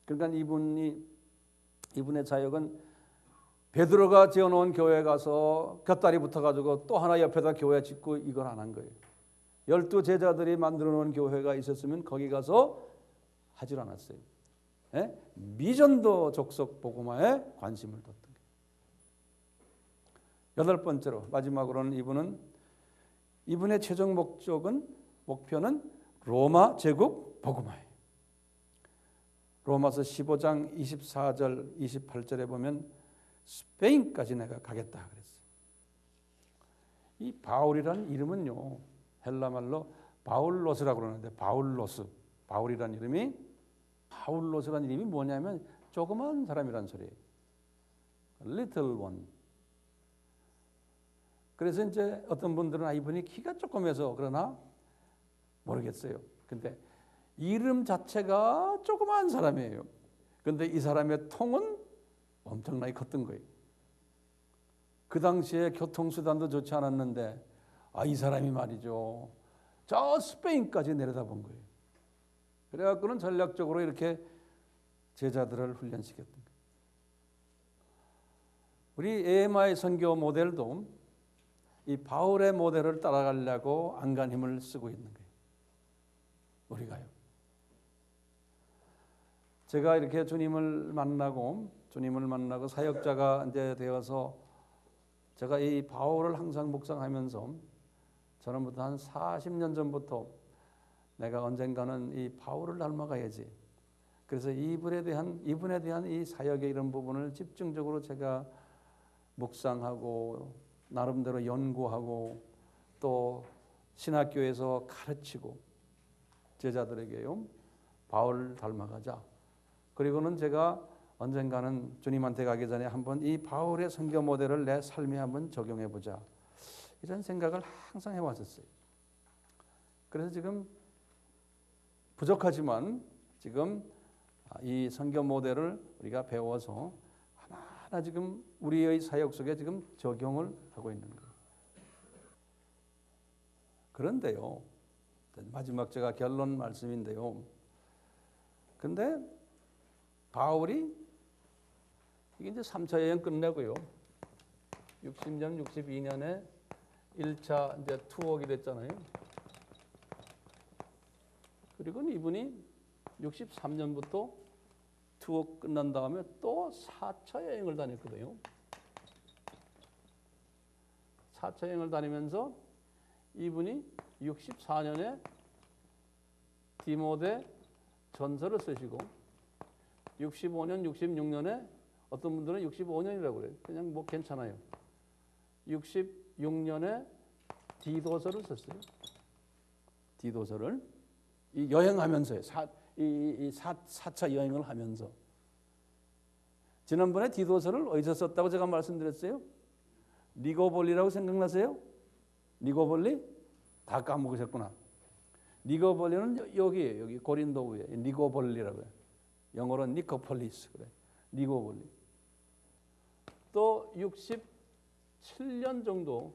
그러니까 이분의 사역은 베드로가 지어놓은 교회에 가서 곁다리 붙어가지고 또 하나 옆에다 교회 짓고 이걸 안 한 거예요. 12 제자들이 만들어 놓은 교회가 있었으면 거기 가서 하질 않았어요. 예? 미전도 족속 복음화에 관심을 뒀던 거예요. 여덟 번째로 마지막으로는 이분의 최종 목표는 로마 제국 복음화예요. 로마서 15장 24절 28절에 보면 스페인까지 내가 가겠다 그랬어요. 이 바울이라는 이름은요 헬라말로 바울로스라고 그러는데 바울이라는 이름이 뭐냐면 조그만 사람이란 소리예요. Little one. 그래서 이제 어떤 분들은 이분이 키가 조금해서 그러나 모르겠어요. 근데 이름 자체가 조그만 사람이에요. 근데 이 사람의 통은 엄청나게 컸던 거예요. 그 당시에 교통수단도 좋지 않았는데 이 사람이 말이죠. 저 스페인까지 내려다본 거예요. 그래갖고는 전략적으로 이렇게 제자들을 훈련시켰던 거예요. 우리 에마의 선교 모델도 이 바울의 모델을 따라가려고 안간 힘을 쓰고 있는 거예요. 우리가요. 제가 이렇게 주님을 만나고 사역자가 이제 되어서 제가 이 바울을 항상 묵상하면서 저는부터 한 40년 전부터 내가 언젠가는 이 바울을 닮아가야지. 그래서 이분에 대한 이 사역의 이런 부분을 집중적으로 제가 묵상하고 나름대로 연구하고 또 신학교에서 가르치고 제자들에게요. 바울을 닮아가자. 그리고는 제가 언젠가는 주님한테 가기 전에 한번 이 바울의 선교 모델을 내 삶에 한번 적용해 보자. 이런 생각을 항상 해왔었어요. 그래서 지금 부족하지만 지금 이 선교 모델을 우리가 배워서 하나하나 지금 우리의 사역 속에 지금 적용을 하고 있는 거예요. 그런데요. 마지막 제가 결론 말씀인데요. 근데 바울이 이게 이제 3차 여행 끝내고요. 60년, 62년에 1차 이제 투옥이 됐잖아요. 그리고 이분이 63년부터 투옥 끝난 다음에 또 4차 여행을 다녔거든요. 4차 여행을 다니면서 이분이 64년에 디모데 전서를 쓰시고 65년, 66년에 어떤 분들은 65년이라고 그래요. 그냥 뭐 괜찮아요. 66년에 디도서를 썼어요. 디도서를 이 여행하면서요. 4차 여행을 하면서. 지난번에 디도서를 어디서 썼다고 제가 말씀드렸어요? 니고볼리라고 생각나세요? 니고볼리? 다 까먹으셨구나. 니고볼리는 여기에요. 여기 고린도후에 니고볼리라고요. 영어로는 니코폴리스 그래. 니고볼리. 또 67년 정도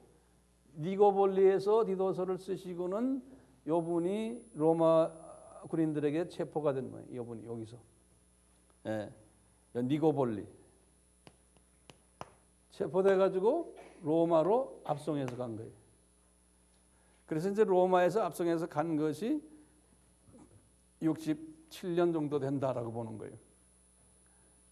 니고볼리에서 디도서를 쓰시고는 요분이 로마 군인들에게 체포가 된 거예요. 요분이 여기서. 예. 니고볼리. 체포돼 가지고 로마로 압송해서 간 거예요. 그래서 이제 로마에서 압송해서 간 것이 67년 정도 된다라고 보는 거예요.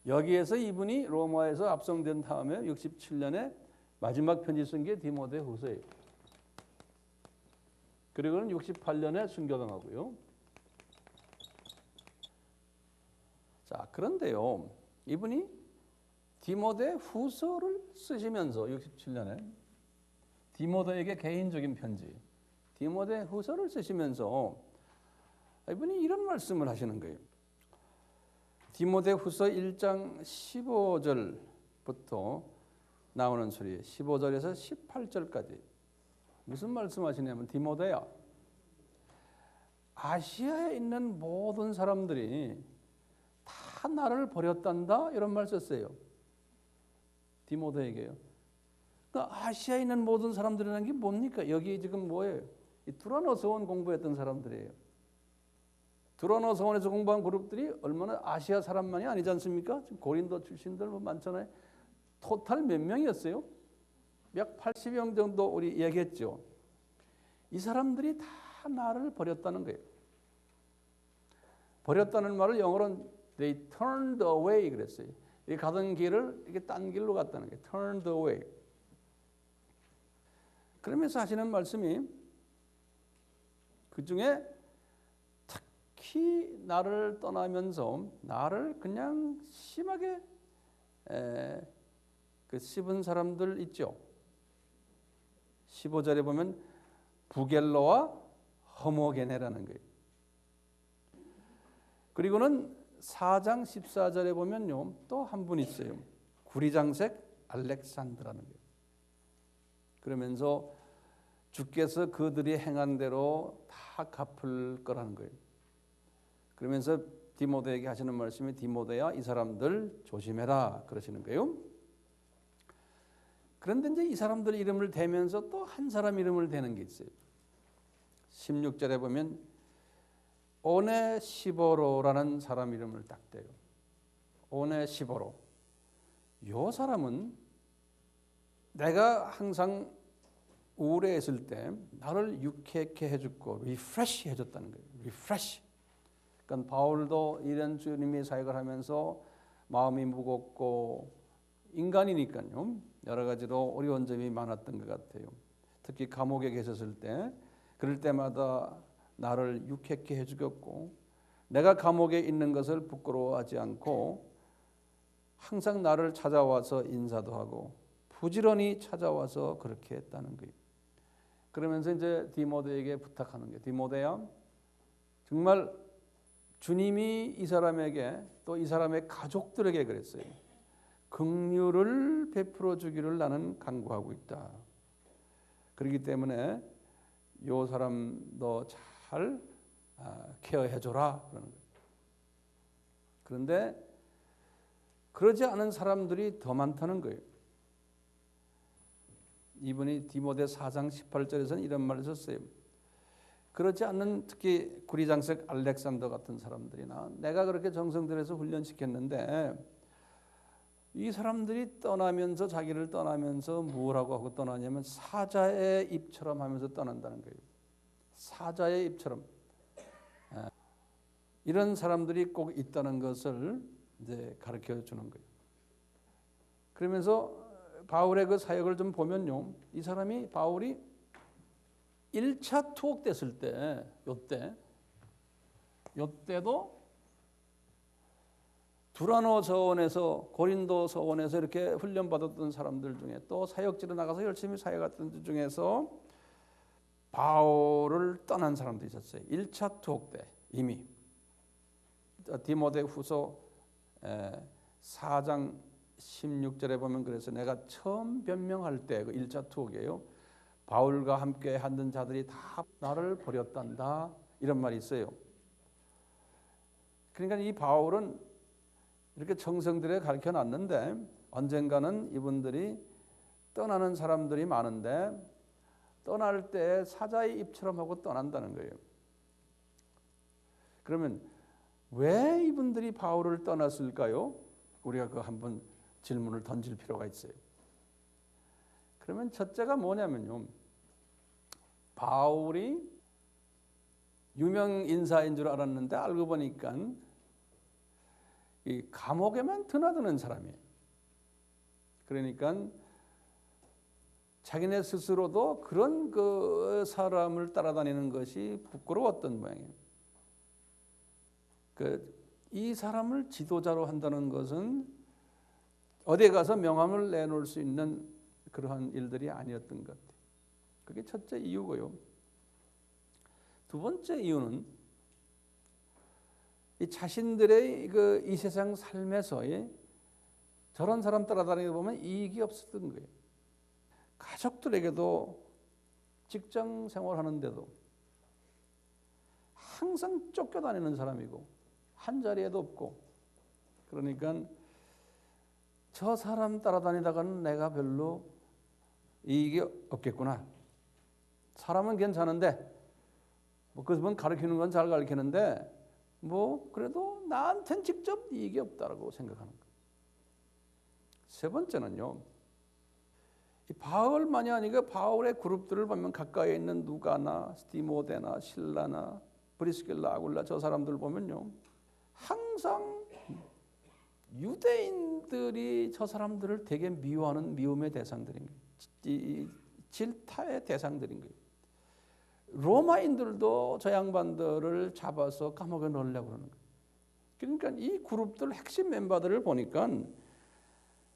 여기에서 이분이 로마에서 압송된 다음에 67년에 마지막 편지 쓴 게 디모데 후서예요. 그리고는 68년에 순교당하고요. 자, 그런데요. 이분이 디모데 후서를 쓰시면서 67년에 디모데에게 개인적인 편지, 디모데 후서를 쓰시면서 이분이 이런 말씀을 하시는 거예요. 디모데 후서 1장 15절부터 나오는 소리예요. 15절에서 18절까지. 무슨 말씀하시냐면 디모데야, 아시아에 있는 모든 사람들이 다 나를 버렸단다 이런 말 썼어요. 디모데에게요. 그러니까 아시아에 있는 모든 사람들이라는 게 뭡니까? 여기 지금 뭐예요? 이 두라노서원 공부했던 사람들이에요. 두라노서원에서 공부한 그룹들이 얼마나 아시아 사람만이 아니지 않습니까? 지금 고린도 출신들 뭐 많잖아요. 토탈 몇 명이었어요? 약 80명 정도 우리 얘기했죠. 이 사람들이 다 나를 버렸다는 거예요. 버렸다는 말을 영어로는 they turned away 그랬어요. 이 가던 길을 이게 딴 길로 갔다는 거예요. turned away. 그러면서 하시는 말씀이 그 중에 특히 나를 떠나면서 나를 그냥 심하게 그 씹은 사람들 있죠. 15절에 보면 부겔로와 허모게네라는 거예요. 그리고는 4장 14절에 보면요. 또 한 분 있어요. 구리장색 알렉산드라는 거예요. 그러면서 주께서 그들이 행한 대로 다 갚을 거라는 거예요. 그러면서 디모데에게 하시는 말씀이 디모데야 이 사람들 조심해라 그러시는 거예요. 그런데 이제 이 사람들 이름을 대면서 또 한 사람 이름을 대는 게 있어요. 16절에 보면 오네시보로라는 사람 이름을 딱 대요. 오네시보로. 이 사람은 내가 항상 우울해했을 때 나를 유쾌하게 해줬고 리프레시 해줬다는 거예요. 리프레시. 그러니까 바울도 이런 주님의 사역을 하면서 마음이 무겁고 인간이니까요. 여러 가지로 어려운 점이 많았던 것 같아요. 특히 감옥에 계셨을 때 그럴 때마다 나를 유쾌하게 해주겠고 내가 감옥에 있는 것을 부끄러워하지 않고 항상 나를 찾아와서 인사도 하고 부지런히 찾아와서 그렇게 했다는 거예요. 그러면서 이제 디모데에게 부탁하는 거예요. 디모데야, 정말 주님이 이 사람에게 또 이 사람의 가족들에게 그랬어요. 긍휼을 베풀어 주기를 나는 간구하고 있다. 그렇기 때문에 이 사람 너 잘 케어해 줘라 그러는 거예요. 그런데 그러지 않은 사람들이 더 많다는 거예요. 이분이 디모데 4장 18절에서는 이런 말을 썼어요. 그렇지 않는 특히 구리장색 알렉산더 같은 사람들이나 내가 그렇게 정성 들여서 훈련시켰는데 이 사람들이 떠나면서 자기를 떠나면서 뭐라고 하고 떠나냐면 사자의 입처럼 하면서 떠난다는 거예요. 사자의 입처럼. 이런 사람들이 꼭 있다는 것을 이제 가르쳐 주는 거예요. 그러면서 바울의 그 사역을 좀 보면요. 이 사람이 바울이 1차 투옥됐을 때, 요때도 두라노 서원에서 고린도 서원에서 이렇게 훈련받았던 사람들 중에 또 사역지로 나가서 열심히 사역했던 들 중에서 바울을 떠난 사람도 있었어요. 1차 투옥 때 이미 디모데후서 4장 16절에 보면 그래서 내가 처음 변명할 때 그 1차 투옥이에요. 바울과 함께 하는 자들이 다 나를 버렸단다 이런 말이 있어요. 그러니까 이 바울은 이렇게 청성들에 가르쳐 놨는데 언젠가는 이분들이 떠나는 사람들이 많은데 떠날 때 사자의 입처럼 하고 떠난다는 거예요. 그러면 왜 이분들이 바울을 떠났을까요? 우리가 그 한번 질문을 던질 필요가 있어요. 그러면 첫째가 뭐냐면요. 바울이 유명 인사인 줄 알았는데 알고 보니까 이 감옥에만 드나드는 사람이에요. 그러니까 자기네 스스로도 그런 그 사람을 따라다니는 것이 부끄러웠던 모양이에요. 이 사람을 지도자로 한다는 것은 어디에 가서 명함을 내놓을 수 있는 그러한 일들이 아니었던 것 같아요. 그게 첫째 이유고요. 두 번째 이유는 이 자신들의 이 세상 삶에서 저런 사람 따라다니다 보면 이익이 없었던 거예요. 가족들에게도 직장 생활하는데도 항상 쫓겨다니는 사람이고 한 자리에도 없고 그러니까 저 사람 따라다니다가는 내가 별로 이익이 없겠구나. 사람은 괜찮은데 그분 가르치는 건 잘 가르치는데 그래도 나한테는 직접 이익이 없다라고 생각하는 거예요. 세 번째는요. 이 바울만이 아니라 바울의 그룹들을 보면 가까이 있는 누가나 디모데나 실라나 브리스길라 아굴라 저 사람들 보면요. 항상 유대인들이 저 사람들을 되게 미워하는 미움의 대상들인 거예요. 질타의 대상들인 거예요. 로마인들도 저 양반들을 잡아서 감옥에 넣으려고 그러는 거예요. 그러니까 이 그룹들 핵심 멤버들을 보니까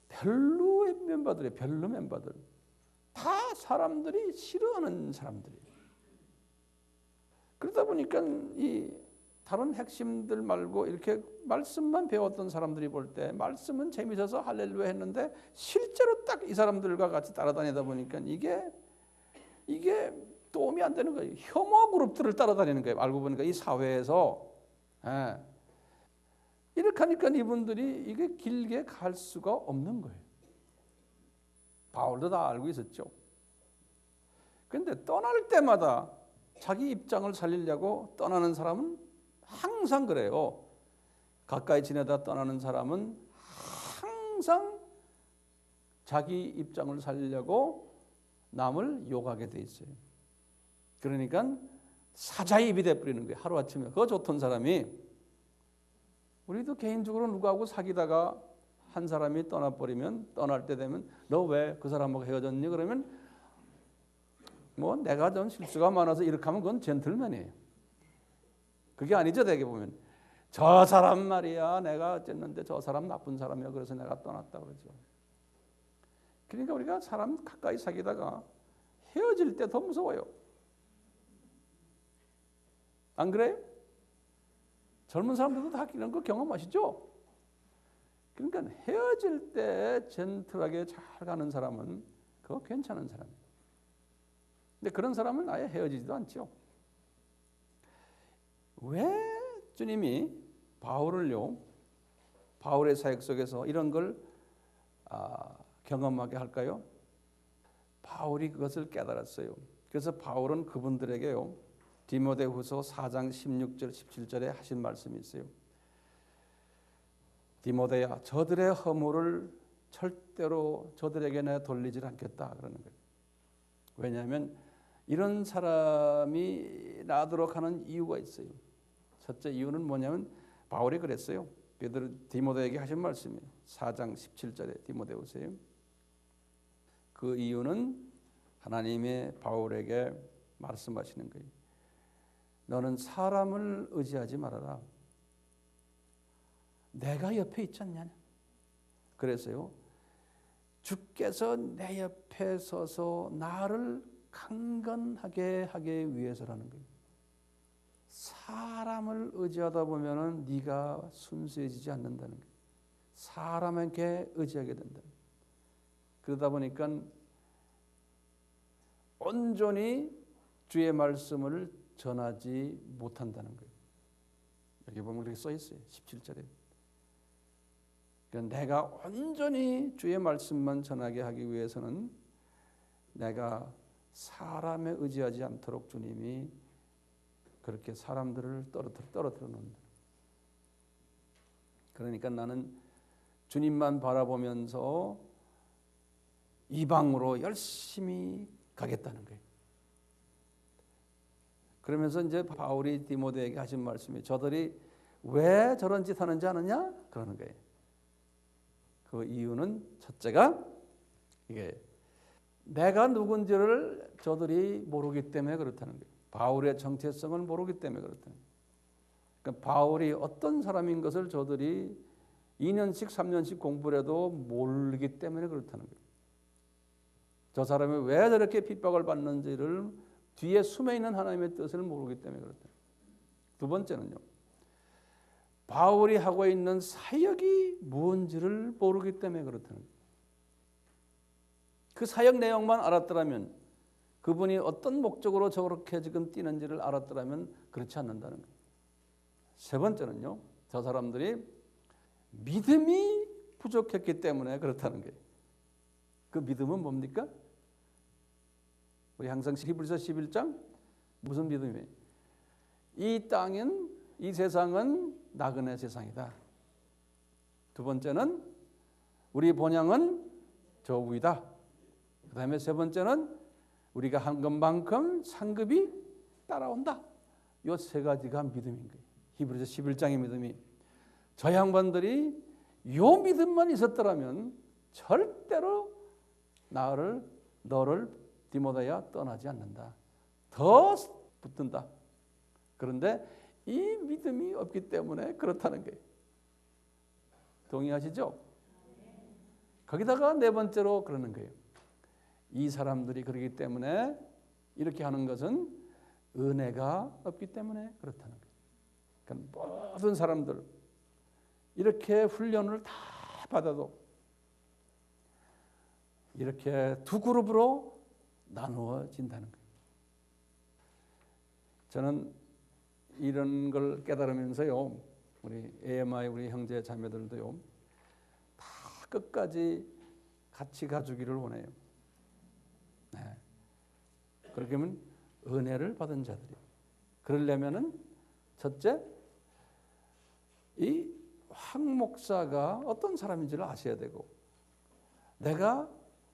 별로의 멤버들이에요. 별로 멤버들. 다 사람들이 싫어하는 사람들이에요. 그러다 보니까 이 다른 핵심들 말고 이렇게 말씀만 배웠던 사람들이 볼 때 말씀은 재미있어서 할렐루야 했는데 실제로 딱 이 사람들과 같이 따라다니다 보니까 이게 도움이 안 되는 거예요. 혐오 그룹들을 따라다니는 거예요. 알고 보니까 이 사회에서 이렇게 하니까 이분들이 이게 길게 갈 수가 없는 거예요. 바울도 다 알고 있었죠. 그런데 떠날 때마다 자기 입장을 살리려고 떠나는 사람은 항상 그래요. 가까이 지내다 떠나는 사람은 항상 자기 입장을 살리려고 남을 욕하게 돼 있어요. 그러니까 사자의 입이 돼버리는 거예요. 하루아침에 그거 좋던 사람이 우리도 개인적으로 누구하고 사귀다가 한 사람이 떠나버리면 떠날 때 되면 너 왜 그 사람하고 헤어졌니? 그러면 내가 좀 실수가 많아서 이렇게 하면 그건 젠틀맨이에요. 그게 아니죠. 되게 보면 저 사람 말이야 내가 어쨌는데 저 사람 나쁜 사람이야 그래서 내가 떠났다 그러죠. 그러니까 우리가 사람 가까이 사귀다가 헤어질 때 더 무서워요. 안 그래요? 젊은 사람들도 다 이런 거 경험하시죠? 그러니까 헤어질 때 젠틀하게 잘 가는 사람은 그거 괜찮은 사람이에요. 근데 그런 사람은 아예 헤어지지도 않죠. 왜 주님이 바울의 사역 속에서 이런 걸 경험하게 할까요? 바울이 그것을 깨달았어요. 그래서 바울은 그분들에게요. 디모데후서 4장 16절 17절에 하신 말씀이 있어요. 디모데야 저들의 허물을 절대로 저들에게 내가 돌리질 않겠다 그러는 거예요. 왜냐하면 이런 사람이 나도록 하는 이유가 있어요. 첫째 이유는 뭐냐면 바울이 그랬어요. 베드로 디모데에게 하신 말씀이에요. 4장 17절에 디모데후서에. 그 이유는 하나님의 바울에게 말씀하시는 거예요. 너는 사람을 의지하지 말아라. 내가 옆에 있지 않냐. 그래서요. 주께서 내 옆에 서서 나를 강건하게 하기 위해서라는 거예요. 사람을 의지하다 보면은 네가 순수해지지 않는다는 거예요. 사람에게 의지하게 된다. 그러다 보니까 온전히 주의 말씀을 전하지 못한다는 거예요. 여기 보면 그렇게 써 있어요. 17절에. 그러니까 내가 온전히 주의 말씀만 전하게 하기 위해서는 내가 사람에 의지하지 않도록 주님이 그렇게 사람들을 떨어뜨려 놓는다. 그러니까 나는 주님만 바라보면서 이방으로 열심히 가겠다는 거예요. 그러면서 이제 바울이 디모데에게 하신 말씀이 저들이 왜 저런 짓 하는지 아느냐? 그러는 거예요. 그 이유는 첫째가 이게 내가 누군지를 저들이 모르기 때문에 그렇다는 거예요. 바울의 정체성을 모르기 때문에 그렇다는 거예요. 그러니까 바울이 어떤 사람인 것을 저들이 2년씩 3년씩 공부를 해도 모르기 때문에 그렇다는 거예요. 저 사람이 왜 저렇게 핍박을 받는지를 뒤에 숨어 있는 하나님의 뜻을 모르기 때문에 그렇다. 두 번째는요. 바울이 하고 있는 사역이 무엇인지를 모르기 때문에 그렇다는 거예요. 그 사역 내용만 알았더라면 그분이 어떤 목적으로 저렇게 지금 뛰는지를 알았더라면 그렇지 않는다는 거예요. 세 번째는요. 저 사람들이 믿음이 부족했기 때문에 그렇다는 거예요. 그 믿음은 뭡니까? 우리 항상 히브리서 11장 무슨 믿음이에요? 이 땅은 이 세상은 나그네 세상이다. 두 번째는 우리 본향은 저 위다. 그 다음에 세 번째는 우리가 한 것만큼 상급이 따라온다. 이 세 가지가 믿음인 거예요. 히브리서 11장의 믿음이. 저 양반들이 이 믿음만 있었더라면 절대로 너를 디모데야 떠나지 않는다. 더 붙든다. 그런데 이 믿음이 없기 때문에 그렇다는 거예요. 동의하시죠? 거기다가 네 번째로 그러는 거예요. 이 사람들이 그러기 때문에 이렇게 하는 것은 은혜가 없기 때문에 그렇다는 거예요. 그러니까 모든 사람들 이렇게 훈련을 다 받아도 이렇게 두 그룹으로 나누어진다는 거예요. 저는 이런 걸 깨달으면서요, 우리 AMI 우리 형제 자매들도요, 다 끝까지 같이 가주기를 원해요. 네. 그렇게 하면 은혜를 받은 자들이. 그러려면은 첫째, 이 황 목사가 어떤 사람인지를 아셔야 되고, 내가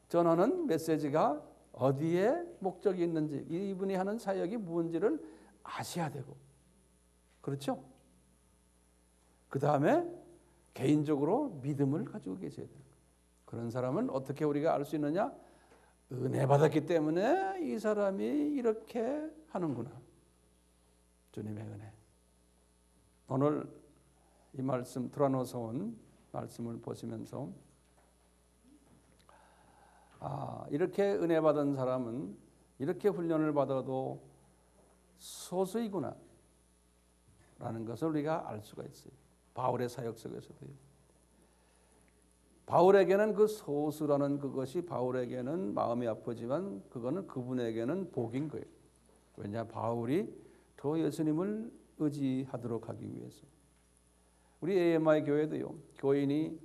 전하는 메시지가 어디에 목적이 있는지, 이분이 하는 사역이 무엇인지를 아셔야 되고, 그렇죠? 그 다음에 개인적으로 믿음을 가지고 계셔야 돼요. 그런 사람은 어떻게 우리가 알 수 있느냐? 은혜 받았기 때문에 이 사람이 이렇게 하는구나. 주님의 은혜. 오늘 이 말씀 드러나서 온 말씀을 보시면서 이렇게 은혜 받은 사람은 이렇게 훈련을 받아도 소수이구나 라는 것을 우리가 알 수가 있어요. 바울의 사역 속에서도요. 바울에게는 그 소수라는 그것이 바울에게는 마음이 아프지만 그거는 그분에게는 복인 거예요. 왜냐? 바울이 더 예수님을 의지하도록 하기 위해서. 우리 AMI 교회도요. 교인이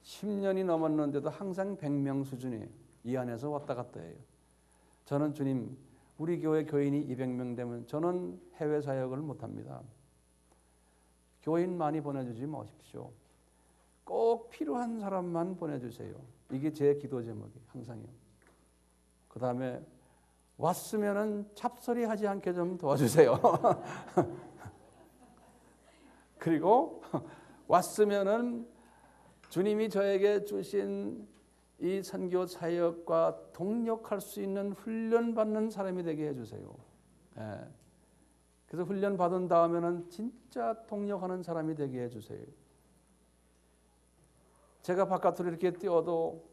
10년이 넘었는데도 항상 100명 수준이에요. 이 안에서 왔다 갔다 해요. 저는 주님, 우리 교회 교인이 200명 되면 저는 해외 사역을 못합니다. 교인 많이 보내주지 마십시오. 꼭 필요한 사람만 보내주세요. 이게 제 기도 제목이 항상이요. 그 다음에 왔으면은 잡소리 하지 않게 좀 도와주세요. 그리고 왔으면은 주님이 저에게 주신 이 선교 사역과 동력할 수 있는 훈련받는 사람이 되게 해주세요. 예. 그래서 훈련 받은 다음에는 진짜 동력하는 사람이 되게 해주세요. 제가 바깥으로 이렇게 뛰어도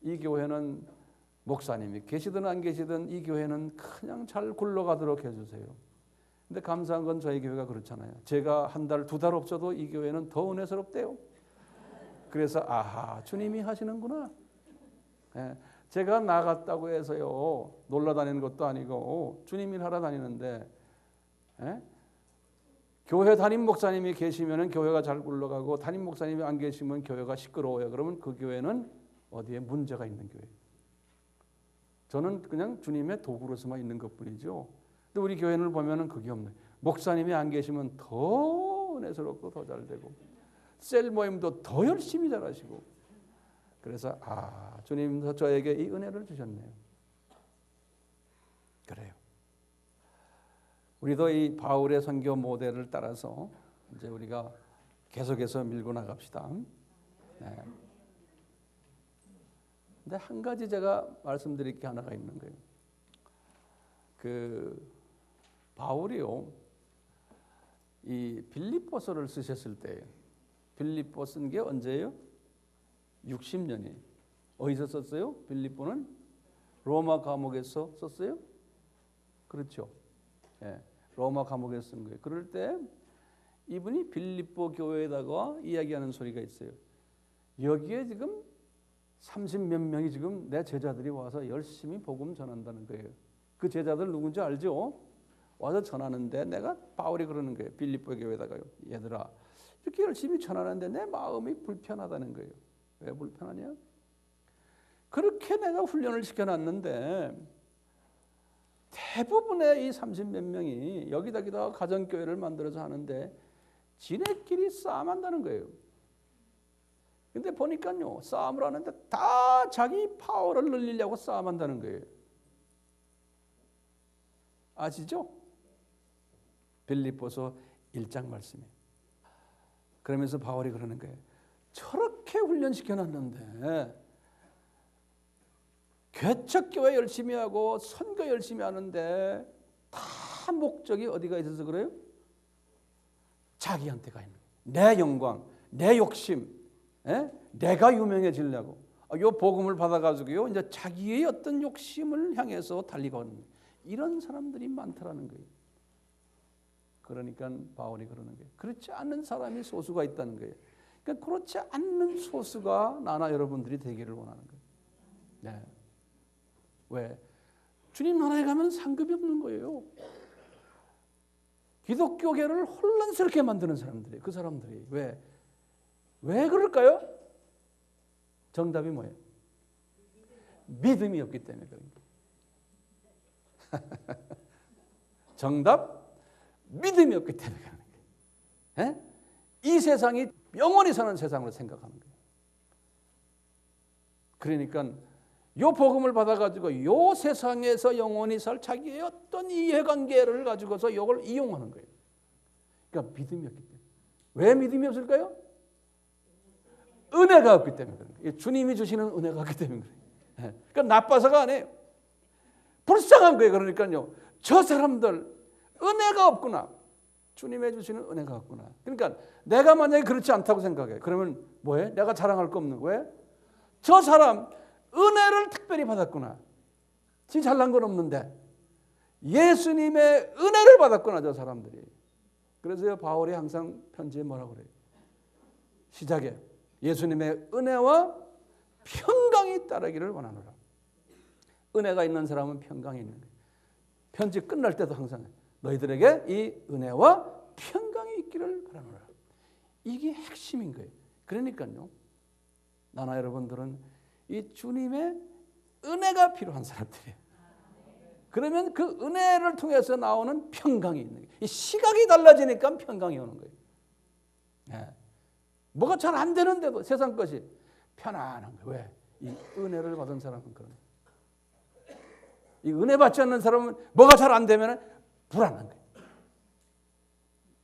이 교회는 목사님이 계시든 안 계시든 이 교회는 그냥 잘 굴러가도록 해주세요. 근데 감사한 건 저희 교회가 그렇잖아요. 제가 한 달, 두 달 없어도 이 교회는 더 은혜스럽대요. 그래서 아하, 주님이 하시는구나. 예, 제가 나갔다고 해서요 놀러 다니는 것도 아니고 주님 일하러 다니는데, 예? 교회 담임 목사님이 계시면 교회가 잘 굴러가고 담임 목사님이 안 계시면 교회가 시끄러워요. 그러면 그 교회는 어디에 문제가 있는 교회예요. 저는 그냥 주님의 도구로서만 있는 것뿐이죠. 근데 우리 교회를 보면은 그게 없네. 목사님이 안 계시면 더 은혜스럽고 더 잘 되고 셀 모임도 더 열심히 잘하시고. 그래서 주님도 저에게 이 은혜를 주셨네요. 그래요. 우리도 이 바울의 선교 모델을 따라서 이제 우리가 계속해서 밀고 나갑시다. 네. 근데 한 가지 제가 말씀드릴 게 하나가 있는 거예요. 그 바울이요, 이 빌립보서를 쓰셨을 때, 빌립보 쓴 게 언제예요? 60년이. 어디서 썼어요? 빌립보는 로마 감옥에서 썼어요? 그렇죠. 예, 로마 감옥에서 쓴 거예요. 그럴 때 이분이 빌립보 교회에다가 이야기하는 소리가 있어요. 여기에 지금 30몇 명이 지금 내 제자들이 와서 열심히 복음 전한다는 거예요. 그 제자들 누군지 알죠? 와서 전하는데 내가 바울이 그러는 거예요. 빌립보 교회에다가요. 얘들아, 이렇게 열심히 전하는데 내 마음이 불편하다는 거예요. 왜 불편하냐? 그렇게 내가 훈련을 시켜놨는데 대부분의 이 30몇 명이 여기다가 가정교회를 만들어서 하는데 지네끼리 싸움한다는 거예요. 근데 보니까요, 싸움을 하는데 다 자기 파워를 늘리려고 싸움한다는 거예요. 아시죠? 빌립보서 1장 말씀이에요. 그러면서 바울이 그러는 거예요. 저렇게 훈련시켜놨는데 개척교회 열심히 하고 선교 열심히 하는데 다 목적이 어디가 있어서 그래요? 자기한테가 있는 거예요. 내 영광, 내 욕심, 내가 유명해지려고 요 복음을 받아가지고요 이제 자기의 어떤 욕심을 향해서 달리고 하는 거예요. 이런 사람들이 많더라는 거예요. 그러니까 바울이 그러는 거예요. 그렇지 않는 사람이 소수가 있다는 거예요. 그러니까 그렇지 않는 소수가 나나 여러분들이 되기를 원하는 거예요. 네. 왜? 주님 나라에 가면 상급이 없는 거예요. 기독교계를 혼란스럽게 만드는 사람들이, 그 사람들이 왜 그럴까요? 정답이 뭐예요? 믿음이 없기 때문에 그런 거예요. 정답? 믿음이 없기 때문에 그런 거예요. 이 세상이 영원히 사는 세상으로 생각하는 거예요. 그러니까 요 복음을 받아가지고 요 세상에서 영원히 살 자기의 어떤 이해관계를 가지고서 이걸 이용하는 거예요. 그러니까 믿음이 없기 때문에. 왜 믿음이 없을까요? 은혜가 없기 때문에 그런 거예요. 주님이 주시는 은혜가 없기 때문에 그래요. 그러니까 나빠서가 아니에요. 불쌍한 거예요. 그러니까요. 저 사람들 은혜가 없구나. 주님이 주시는 은혜가 없구나. 그러니까 내가 만약에 그렇지 않다고 생각해. 그러면 뭐해? 내가 자랑할 거 없는 거예요? 저 사람 은혜를 특별히 받았구나. 지 잘난 건 없는데 예수님의 은혜를 받았구나 저 사람들이. 그래서 바울이 항상 편지에 뭐라고 그래요? 시작에 예수님의 은혜와 평강이 따르기를 원하노라. 은혜가 있는 사람은 평강이 있는 거예요. 편지 끝날 때도 항상 너희들에게 이 은혜와 평강이 있기를 바라노라. 이게 핵심인 거예요. 그러니까요. 나나 여러분들은 이 주님의 은혜가 필요한 사람들이에요. 그러면 그 은혜를 통해서 나오는 평강이 있는 거예요. 이 시각이 달라지니까 평강이 오는 거예요. 네. 뭐가 잘 안 되는데도 세상 것이 편안한 거예요. 왜? 이 은혜를 받은 사람은 그런 거예요. 이 은혜 받지 않는 사람은 뭐가 잘 안 되면 불안한 거예요.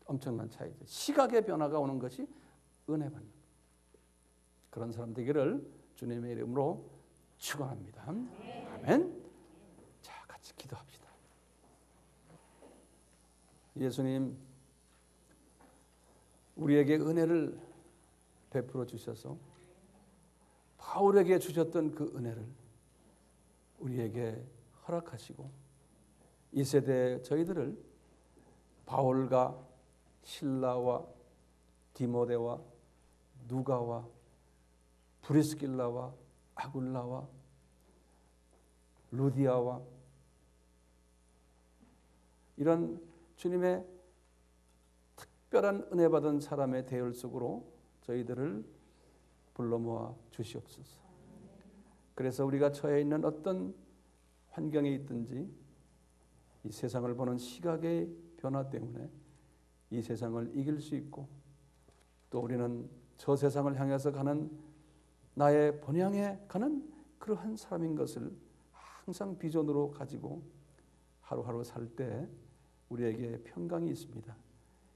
엄청난 차이죠. 시각의 변화가 오는 것이 은혜 받는 거예요. 그런 사람 되기를 주님의 이름으로 축원합니다. 아멘. 자, 같이 기도합시다. 예수님, 우리에게 은혜를 베풀어 주셔서 바울에게 주셨던 그 은혜를 우리에게 허락하시고 이 세대 저희들을 바울과 실라와 디모데와 누가와 브리스길라와 아굴라와 루디아와 이런 주님의 특별한 은혜 받은 사람의 대열 속으로 저희들을 불러 모아 주시옵소서. 그래서 우리가 처해 있는 어떤 환경에 있든지 이 세상을 보는 시각의 변화 때문에 이 세상을 이길 수 있고 또 우리는 저 세상을 향해서 가는 나의 본향에 가는 그러한 사람인 것을 항상 비전으로 가지고 하루하루 살 때 우리에게 평강이 있습니다.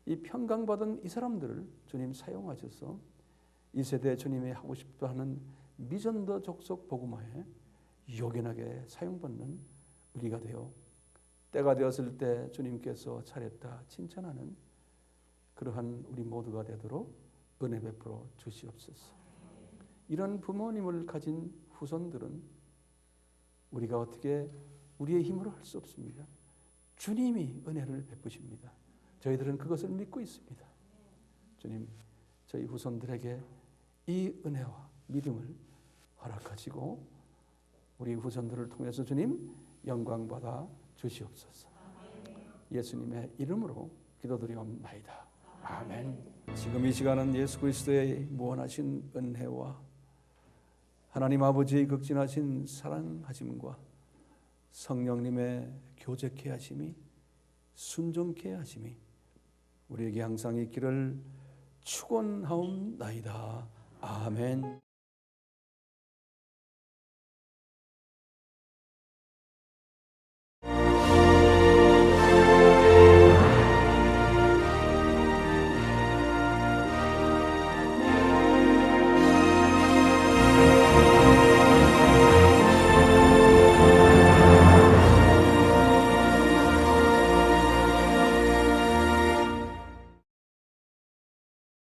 이 평강받은 이 사람들을 주님 사용하셔서 이 세대 주님이 하고 싶다 하는 미전도 족속 복음화에 요긴하게 사용받는 우리가 되어 때가 되었을 때 주님께서 잘했다 칭찬하는 그러한 우리 모두가 되도록 은혜 베풀어 주시옵소서. 이런 부모님을 가진 후손들은 우리가 어떻게 우리의 힘으로 할 수 없습니다. 주님이 은혜를 베푸십니다. 저희들은 그것을 믿고 있습니다. 주님, 저희 후손들에게 이 은혜와 믿음을 허락하시고 우리 후손들을 통해서 주님 영광받아 주시옵소서. 예수님의 이름으로 기도드리옵나이다. 아멘. 지금 이 시간은 예수 그리스도의 무한하신 은혜와 하나님 아버지의 극진하신 사랑하심과 성령님의 교제케 하심이 순종케 하심이 우리에게 항상 있기를 축원하옵나이다. 아멘.